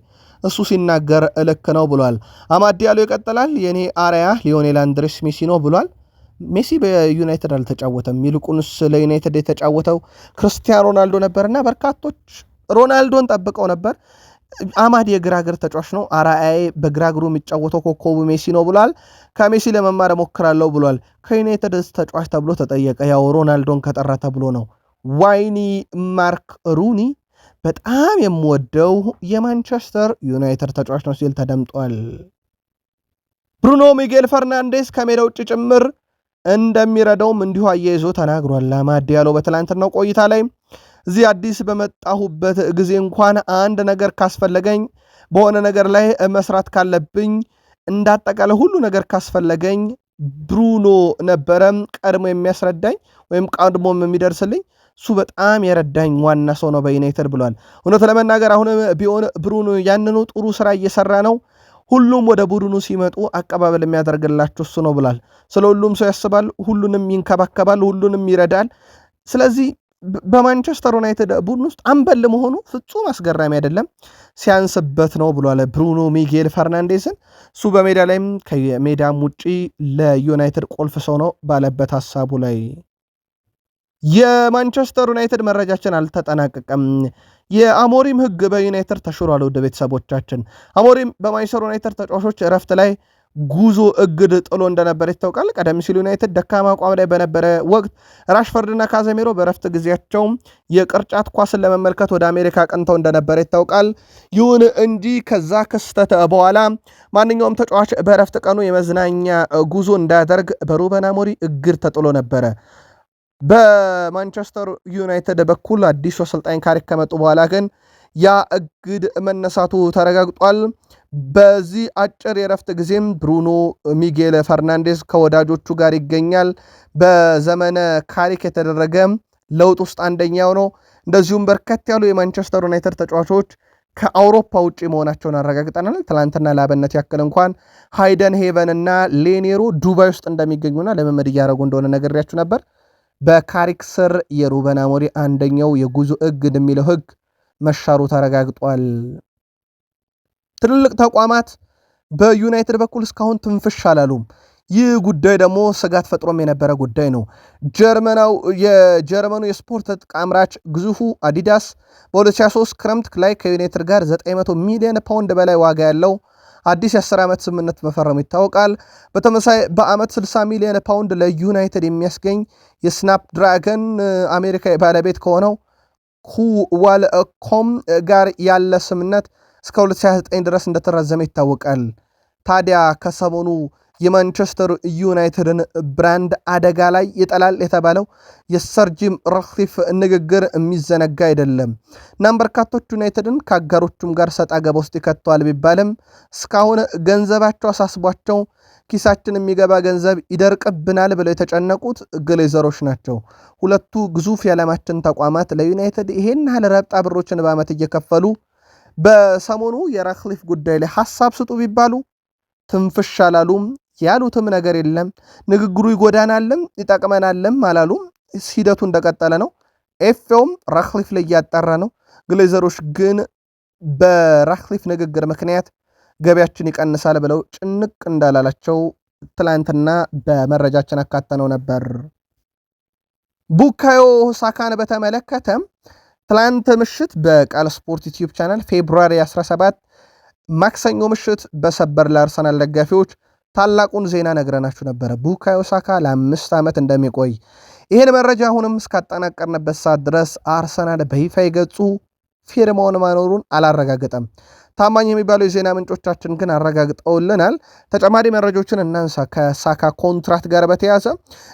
እሱ ሲናገር ልክ ነው ብሏል። አማድ ያለው ይቀጥላል። የኔ አርያ ሊዮኔል አንድሬስ ሜሲ ነው ብሏል። ሜሲ በዩናይትድ አልተጫወተም። ይልቁንስ ለዩናይትድ የተጫወተው ክርስቲያኖ ሮናልዶ ነበርና በርካቶች ሮናልዶን ጠብቀው ነበር። አማድ የግራ እግር ተጫዋች ነው። አርአያዬ በግራ እግሩ የሚጫወተው ኮከቡ ሜሲ ነው ብሏል። ከሜሲ ለመማር እሞክራለሁ ብሏል። ከዩናይትድ ተጫዋች ተብሎ ተጠየቀ። ያው ሮናልዶን ከጠራ ተብሎ ነው። ዋይኒ ማርክ ሩኒ በጣም የምወደው የማንቸስተር ዩናይትድ ተጫዋች ነው ሲል ተደምጧል። ብሩኖ ሚጌል ፈርናንዴስ ከሜዳ ውጭ ጭምር እንደሚረዳውም እንዲሁ አያይዞ ተናግሯል። አማድ ያለው በትላንትናው ቆይታ ላይ እዚህ አዲስ በመጣሁበት ጊዜ እንኳን አንድ ነገር ካስፈለገኝ በሆነ ነገር ላይ መስራት ካለብኝ እንዳጠቃላይ ሁሉ ነገር ካስፈለገኝ ብሩኖ ነበረ ቀድሞ የሚያስረዳኝ ወይም ቀድሞም የሚደርስልኝ። እሱ በጣም የረዳኝ ዋና ሰው ነው በዩናይትድ ብሏል። እውነት ለመናገር አሁን ቢሆን ብሩኖ ያንኑ ጥሩ ስራ እየሰራ ነው። ሁሉም ወደ ቡድኑ ሲመጡ አቀባበል የሚያደርግላቸው እሱ ነው ብሏል። ስለ ሁሉም ሰው ያስባል፣ ሁሉንም ይንከባከባል፣ ሁሉንም ይረዳል። ስለዚህ በማንቸስተር ዩናይትድ ቡድን ውስጥ አምበል መሆኑ ፍጹም አስገራሚ አይደለም፣ ሲያንስበት ነው ብሏል ብሩኖ ሚጌል ፈርናንዴስን። እሱ በሜዳ ላይም ከሜዳም ውጪ ለዩናይትድ ቁልፍ ሰው ነው ባለበት ሀሳቡ ላይ የማንቸስተር ዩናይትድ መረጃችን አልተጠናቀቀም። የአሞሪም ህግ በዩናይትድ ተሽሯል። ወደ ቤተሰቦቻችን አሞሪም በማንቸስተር ዩናይትድ ተጫዋቾች እረፍት ላይ ጉዞ እግድ ጥሎ እንደነበር ይታወቃል። ቀደም ሲል ዩናይትድ ደካማ አቋም ላይ በነበረ ወቅት ራሽፈርድና ካዘሜሮ በእረፍት ጊዜያቸው የቅርጫት ኳስን ለመመልከት ወደ አሜሪካ ቀንተው እንደነበረ ይታወቃል። ይሁን እንጂ ከዛ ክስተት በኋላ ማንኛውም ተጫዋች በእረፍት ቀኑ የመዝናኛ ጉዞ እንዳያደርግ በሩበን አሞሪም እግድ ተጥሎ ነበረ። በማንቸስተር ዩናይትድ በኩል አዲሱ አሰልጣኝ ካሪክ ከመጡ በኋላ ግን ያ እግድ መነሳቱ ተረጋግጧል። በዚህ አጭር የረፍት ጊዜም ብሩኖ ሚጌል ፈርናንዴስ ከወዳጆቹ ጋር ይገኛል። በዘመነ ካሪክ የተደረገ ለውጥ ውስጥ አንደኛው ነው። እንደዚሁም በርከት ያሉ የማንቸስተር ዩናይትድ ተጫዋቾች ከአውሮፓ ውጭ መሆናቸውን አረጋግጠናል። ትላንትና ላበነት ያክል እንኳን ሃይደን ሄቨን እና ሌኔሮ ዱባይ ውስጥ እንደሚገኙና ልምምድ እያደረጉ እንደሆነ ነግሬያችሁ ነበር። በካሪክ ስር የሩበን አሞሪም አንደኛው የጉዞ እግድ የሚለው ህግ መሻሩ ተረጋግጧል። ትልልቅ ተቋማት በዩናይትድ በኩል እስካሁን ትንፍሽ አላሉም። ይህ ጉዳይ ደግሞ ስጋት ፈጥሮም የነበረ ጉዳይ ነው። የጀርመኑ የስፖርት ዕቃ አምራች ግዙፉ አዲዳስ በ2023 ክረምት ላይ ከዩናይትድ ጋር 900 ሚሊዮን ፓውንድ በላይ ዋጋ ያለው አዲስ የ10 ዓመት ስምምነት መፈረሙ ይታወቃል። በተመሳይ በዓመት 60 ሚሊዮን ፓውንድ ለዩናይትድ የሚያስገኝ የስናፕ ድራገን አሜሪካ ባለቤት ከሆነው ኩዋልኮም ጋር ያለ ስምምነት እስከ 2029 ድረስ እንደተራዘመ ይታወቃል። ታዲያ ከሰሞኑ የማንቸስተር ዩናይትድን ብራንድ አደጋ ላይ ይጠላል የተባለው የሰር ጂም ራትክሊፍ ንግግር የሚዘነጋ አይደለም። እናም በርካቶች ዩናይትድን ከአጋሮቹም ጋር ሰጣ ገባ ውስጥ ይከተዋል ቢባልም እስካሁን ገንዘባቸው አሳስቧቸው ኪሳችን የሚገባ ገንዘብ ይደርቅብናል ብለው የተጨነቁት ግሌዘሮች ናቸው። ሁለቱ ግዙፍ የዓለማችን ተቋማት ለዩናይትድ ይሄን ያህል ረብጣ ብሮችን በዓመት እየከፈሉ በሰሞኑ የራትክሊፍ ጉዳይ ላይ ሐሳብ ስጡ ቢባሉ ትንፍሽ አላሉም። ያሉትም ነገር የለም። ንግግሩ ይጎዳናልም ይጠቅመናልም አላሉም። ሂደቱ እንደቀጠለ ነው። ኤፍኤውም ራትክሊፍ ላይ እያጣራ ነው። ግሌዘሮች ግን በራትክሊፍ ንግግር ምክንያት ገቢያችን ይቀንሳል ብለው ጭንቅ እንዳላላቸው ትላንትና በመረጃችን አካተነው ነበር። ቡካዮ ሳካን በተመለከተ ትላንት ምሽት በቃል ስፖርት ዩቲዩብ ቻናል ፌብሩዋሪ 17 ማክሰኞ ምሽት በሰበር ለአርሰናል ደጋፊዎች ታላቁን ዜና ነግረናችሁ ነበረ። ቡካዮ ሳካ ለ5 ዓመት እንደሚቆይ። ይህን መረጃ አሁንም እስካጠናቀርንበት ሰዓት ድረስ አርሰናል በይፋ ገጹ ፊርማውን ማኖሩን አላረጋገጠም። ታማኝ የሚባለው የዜና ምንጮቻችን ግን አረጋግጠውልናል። ተጨማሪ መረጃዎችን እናንሳ። ከሳካ ኮንትራት ጋር በተያዘ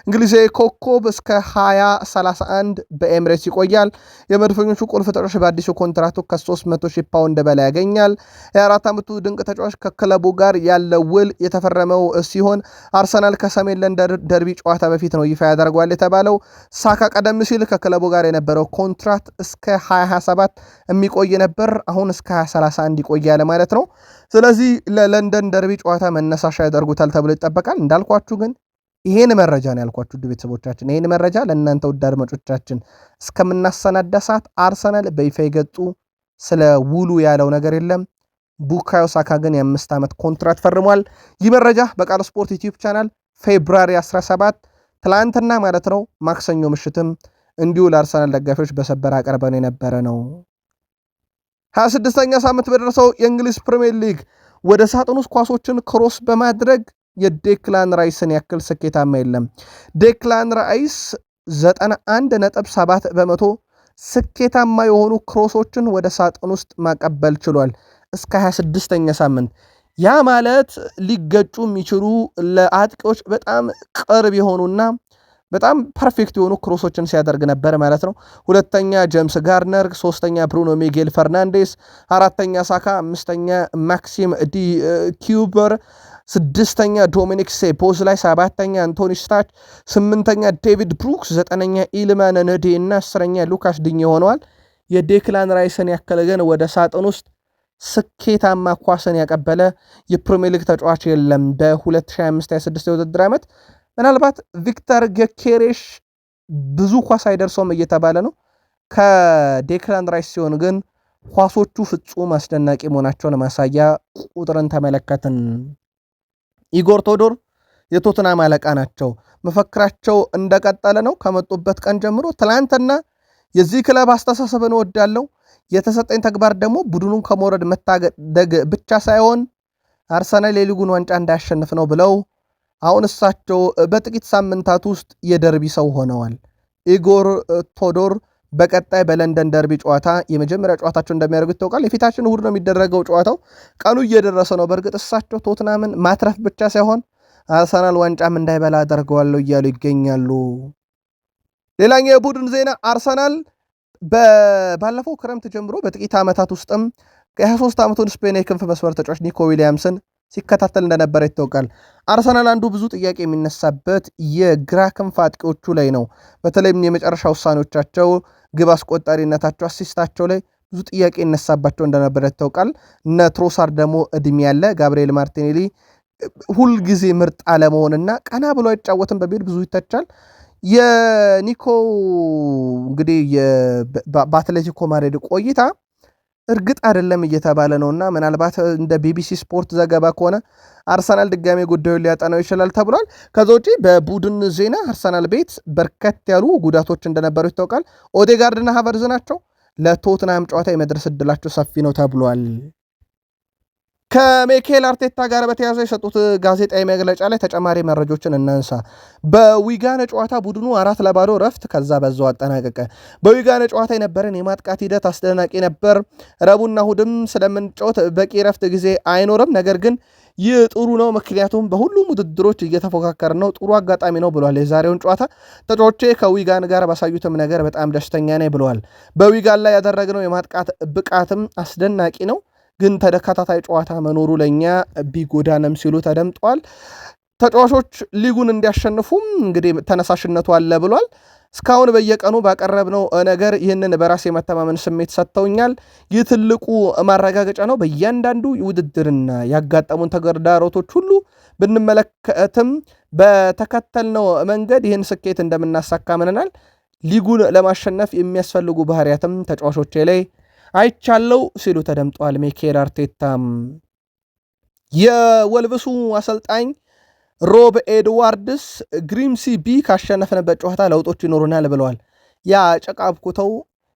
እንግሊዛዊ ኮከብ እስከ 2031 በኤምሬትስ ይቆያል። የመድፈኞቹ ቁልፍ ተጫዋች በአዲሱ ኮንትራቱ ከ300,000 ፓውንድ በላይ ያገኛል። የ4 ዓመቱ ድንቅ ተጫዋች ከክለቡ ጋር ያለው ውል የተፈረመው ሲሆን አርሰናል ከሰሜን ለንደን ደርቢ ጨዋታ በፊት ነው ይፋ ያደርገዋል የተባለው። ሳካ ቀደም ሲል ከክለቡ ጋር የነበረው ኮንትራት እስከ 2027 የሚቆይ ነበር። አሁን እስከ 2031 ይቆያል ማለት ነው። ስለዚህ ለለንደን ደርቢ ጨዋታ መነሳሻ ያደርጉታል ተብሎ ይጠበቃል። እንዳልኳችሁ ግን ይሄን መረጃ ነው ያልኳችሁ ውድ ቤተሰቦቻችን። ይሄን መረጃ ለእናንተ ውድ አድማጮቻችን እስከምናሰናዳ ሰዓት አርሰናል በይፋ ገጹ ስለ ውሉ ያለው ነገር የለም። ቡካዮ ሳካ ግን የ5 ዓመት ኮንትራት ፈርሟል። ይህ መረጃ በቃል ስፖርት ዩቲዩብ ቻናል ፌብሩዋሪ 17 ትላንትና ማለት ነው ማክሰኞ ምሽትም እንዲሁ ለአርሰናል ደጋፊዎች በሰበር አቀርበን የነበረ ነው። 26ኛ ሳምንት በደረሰው የእንግሊዝ ፕሪሚየር ሊግ ወደ ሳጥን ውስጥ ኳሶችን ክሮስ በማድረግ የዴክላን ራይስን ያክል ስኬታማ የለም። ዴክላን ራይስ 91.7 በመቶ ስኬታማ የሆኑ ክሮሶችን ወደ ሳጥን ውስጥ ማቀበል ችሏል እስከ 26ኛ ሳምንት። ያ ማለት ሊገጩ የሚችሉ ለአጥቂዎች በጣም ቅርብ የሆኑና በጣም ፐርፌክት የሆኑ ክሮሶችን ሲያደርግ ነበር ማለት ነው። ሁለተኛ ጄምስ ጋርነር፣ ሶስተኛ ብሩኖ ሚጌል ፈርናንዴስ፣ አራተኛ ሳካ፣ አምስተኛ ማክሲም ዲ ኪውበር፣ ስድስተኛ ዶሚኒክ ሴፖዝ ላይ፣ ሰባተኛ አንቶኒ ስታች፣ ስምንተኛ ዴቪድ ብሩክስ፣ ዘጠነኛ ኢልማን ነዴ እና አስረኛ ሉካስ ዲኝ ሆነዋል። የዴክላን ራይስን ያከለ ግን ወደ ሳጥን ውስጥ ስኬታማ ኳስን ያቀበለ የፕሪሚየር ሊግ ተጫዋች የለም በ2025/26 የውድድር ዓመት። ምናልባት ቪክተር ጌኬሬሽ ብዙ ኳስ አይደርሰውም እየተባለ ነው ከዴክላን ራይስ ሲሆን ግን ኳሶቹ ፍጹም አስደናቂ መሆናቸውን ማሳያ ቁጥርን ተመለከትን። ኢጎር ቶዶር የቶትናም አለቃ ናቸው። መፈክራቸው እንደቀጠለ ነው ከመጡበት ቀን ጀምሮ። ትላንትና የዚህ ክለብ አስተሳሰብን እወዳለሁ፣ የተሰጠኝ ተግባር ደግሞ ቡድኑን ከመውረድ መታደግ ብቻ ሳይሆን አርሰናል የሊጉን ዋንጫ እንዳያሸንፍ ነው ብለው አሁን እሳቸው በጥቂት ሳምንታት ውስጥ የደርቢ ሰው ሆነዋል። ኢጎር ቶዶር በቀጣይ በለንደን ደርቢ ጨዋታ የመጀመሪያ ጨዋታቸው እንደሚያደርጉ ይታወቃል። የፊታችን እሁድ ነው የሚደረገው ጨዋታው። ቀኑ እየደረሰ ነው። በእርግጥ እሳቸው ቶትናምን ማትረፍ ብቻ ሳይሆን አርሰናል ዋንጫም እንዳይበላ አደርገዋለሁ እያሉ ይገኛሉ። ሌላኛው የቡድን ዜና አርሰናል ባለፈው ክረምት ጀምሮ በጥቂት ዓመታት ውስጥም የ23 ዓመቱን ስፔን የክንፍ መስመር ተጫዋች ኒኮ ዊሊያምስን ሲከታተል እንደነበረ ይታወቃል። አርሰናል አንዱ ብዙ ጥያቄ የሚነሳበት የግራ ክንፍ አጥቂዎቹ ላይ ነው። በተለይም የመጨረሻ ውሳኔዎቻቸው፣ ግብ አስቆጣሪነታቸው፣ አሲስታቸው ላይ ብዙ ጥያቄ ይነሳባቸው እንደነበረ ይታወቃል። እነ ትሮሳር ደግሞ እድሜ ያለ ጋብርኤል ማርቲኔሊ ሁልጊዜ ምርጥ አለመሆንና ቀና ብሎ አይጫወትም በሚል ብዙ ይተቻል። የኒኮ እንግዲህ በአትሌቲኮ ማድሪድ ቆይታ እርግጥ አይደለም እየተባለ ነውና ምናልባት እንደ ቢቢሲ ስፖርት ዘገባ ከሆነ አርሰናል ድጋሜ ጉዳዩን ሊያጠናው ይችላል ተብሏል። ከዛ ውጪ በቡድን ዜና አርሰናል ቤት በርከት ያሉ ጉዳቶች እንደነበሩ ይታወቃል። ኦዴጋርድና ሃቨርዝ ናቸው። ለቶትናም ጨዋታ የመድረስ ዕድላቸው ሰፊ ነው ተብሏል። ከሚኬል አርቴታ ጋር በተያያዘ የሰጡት ጋዜጣዊ መግለጫ ላይ ተጨማሪ መረጃዎችን እናንሳ። በዊጋነ ጨዋታ ቡድኑ 4-0 ረፍት ከዛ በዛው አጠናቀቀ። በዊጋነ ጨዋታ የነበረን የማጥቃት ሂደት አስደናቂ ነበር። ረቡዕና እሁድም ስለምንጫወት በቂ ረፍት ጊዜ አይኖርም፣ ነገር ግን ይህ ጥሩ ነው፣ ምክንያቱም በሁሉም ውድድሮች እየተፎካከር ነው፣ ጥሩ አጋጣሚ ነው ብለዋል። የዛሬውን ጨዋታ ተጫዋቾቼ ከዊጋን ጋር ባሳዩትም ነገር በጣም ደስተኛ ነኝ ብለዋል። በዊጋን ላይ ያደረግነው የማጥቃት ብቃትም አስደናቂ ነው፣ ግን ተከታታይ ጨዋታ መኖሩ ለኛ ቢጎዳንም ሲሉ ተደምጧል። ተጫዋቾች ሊጉን እንዲያሸንፉም እንግዲህ ተነሳሽነቱ አለ ብሏል። እስካሁን በየቀኑ ባቀረብነው ነገር ይህንን በራስ የመተማመን ስሜት ሰጥተውኛል። ይህ ትልቁ ማረጋገጫ ነው። በእያንዳንዱ ውድድርና ያጋጠሙን ተግዳሮቶች ሁሉ ብንመለከትም በተከተልነው መንገድ ይህን ስኬት እንደምናሳካ አምነናል። ሊጉን ለማሸነፍ የሚያስፈልጉ ባህሪያትም ተጫዋቾቼ ላይ አይቻለው ሲሉ ተደምጧል። ሚኬል አርቴታም የወልቭሱ አሰልጣኝ ሮብ ኤድዋርድስ ግሪምሲ ቢ ካሸነፍንበት ጨዋታ ለውጦች ይኖሩናል ብለዋል። ያ ጨቃብኩተው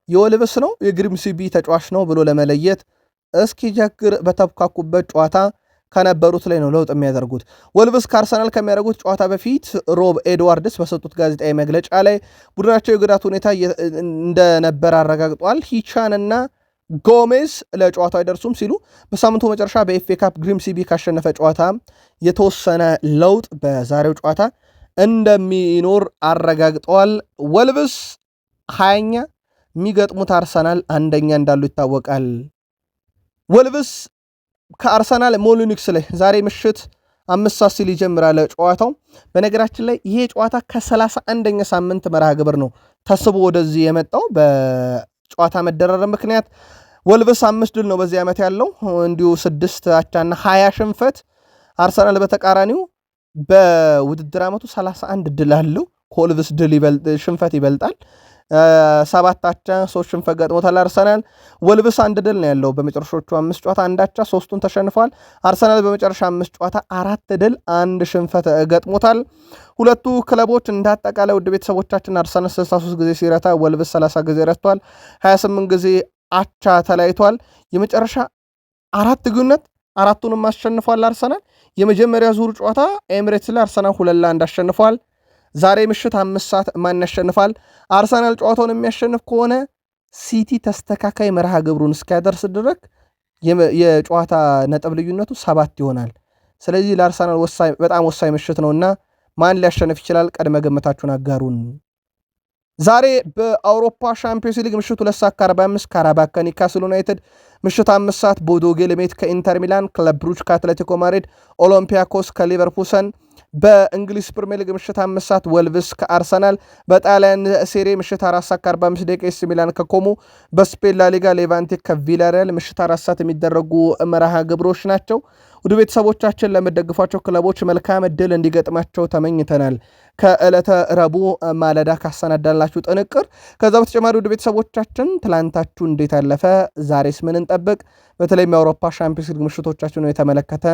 የወልቭስ ነው የግሪምሲ ቢ ተጫዋች ነው ብሎ ለመለየት እስኪጀግር በተብካኩበት ጨዋታ ከነበሩት ላይ ነው ለውጥ የሚያደርጉት። ወልቭስ ከአርሰናል ከሚያደርጉት ጨዋታ በፊት ሮብ ኤድዋርድስ በሰጡት ጋዜጣዊ መግለጫ ላይ ቡድናቸው የጉዳት ሁኔታ እንደነበር አረጋግጧል። ሂቻን እና ጎሜዝ ለጨዋታው አይደርሱም ሲሉ በሳምንቱ መጨረሻ በኤፍኤ ካፕ ግሪምሲ ቢ ካሸነፈ ጨዋታ የተወሰነ ለውጥ በዛሬው ጨዋታ እንደሚኖር አረጋግጠዋል። ወልቭስ 20ኛ የሚገጥሙት አርሰናል አንደኛ እንዳሉ ይታወቃል። ወልቭስ ከአርሰናል ሞሊኒክስ ላይ ዛሬ ምሽት 5 ሰዓት ሲል ይጀምራል ጨዋታው። በነገራችን ላይ ይሄ ጨዋታ ከ31ኛ ሳምንት መርሃ ግብር ነው ተስቦ ወደዚህ የመጣው በጨዋታ መደራረብ ምክንያት ወልቭስ 5 ድል ነው በዚህ ዓመት ያለው፣ እንዲሁ 6 አቻና 20 ሽንፈት። አርሰናል በተቃራኒው በውድድር ዓመቱ 31 ድል አለው። ከወልቭስ ሽንፈት ይበልጣል። 7 አቻ 3 ሽንፈት ገጥሞታል አርሰናል። ወልቭስ 1 ድል ነው ያለው በመጨረሻዎቹ 5 ጨዋታ 1 አቻ 3ቱን ተሸንፏል። አርሰናል በመጨረሻ 5 ጨዋታ 4 ድል 1 ሽንፈት ገጥሞታል። ሁለቱ ክለቦች እንዳጠቃላይ ውድ ቤተሰቦቻችን አርሰናል 63 ጊዜ ሲረታ ወልቭስ 30 ጊዜ ረቷል። 28 ጊዜ አቻ ተለያይቷል። የመጨረሻ 4 ግንኙነት 4ቱንም አሸንፏል አርሰናል። የመጀመሪያ ዙር ጨዋታ ኤሚሬትስ ላይ አርሰናል 2-1 አሸንፏል። ዛሬ ምሽት 5 ሰዓት ማን ያሸንፋል? አርሰናል ጨዋታውን የሚያሸንፍ ከሆነ ሲቲ ተስተካካይ መርሃ ግብሩን እስኪያደርስ ድረስ የጨዋታ ነጥብ ልዩነቱ 7 ይሆናል። ስለዚህ ለአርሰናል በጣም ወሳኝ ምሽት ነውና ማን ሊያሸንፍ ይችላል? ቀድመ ገምታችሁን አጋሩን። ዛሬ በአውሮፓ ሻምፒዮንስ ሊግ ምሽት 2:45 ካራባክ ከኒውካስል ዩናይትድ፣ ምሽት 5 ሰዓት ቦዶ ጌልሜት ከኢንተር ሚላን፣ ክለብ ብሩጅ ከአትሌቲኮ ማድሪድ፣ ኦሎምፒያኮስ ከሊቨርፑሰን። በእንግሊዝ ፕሪሚየር ሊግ ምሽት 5 ሰዓት ወልቭስ ከአርሰናል፣ በጣሊያን ሴሬ ምሽት 4:45 ኤሲ ሚላን ከኮሞ፣ በስፔን ላሊጋ ሌቫንቴ ከቪላሪያል ምሽት 4 ሰዓት የሚደረጉ መርሃ ግብሮች ናቸው። ውድ ቤተሰቦቻችን ለምትደግፏቸው ክለቦች መልካም ዕድል እንዲገጥማቸው ተመኝተናል። ከዕለተ ረቡዕ ማለዳ ካሰናዳላችሁ ጥንቅር። ከዛ በተጨማሪ ውድ ቤተሰቦቻችን ትላንታችሁ እንዴት አለፈ? ዛሬስ ምን እንጠብቅ? በተለይም የአውሮፓ ሻምፒዮንስ ሊግ ምሽቶቻችሁን የተመለከተ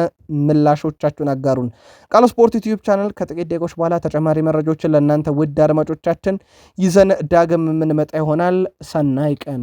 ምላሾቻችሁን አጋሩን። ቃል ስፖርት ዩቲዩብ ቻናል ከጥቂት ደቂቆች በኋላ ተጨማሪ መረጃዎችን ለእናንተ ውድ አድማጮቻችን ይዘን ዳግም የምንመጣ ይሆናል። ሰናይ ቀን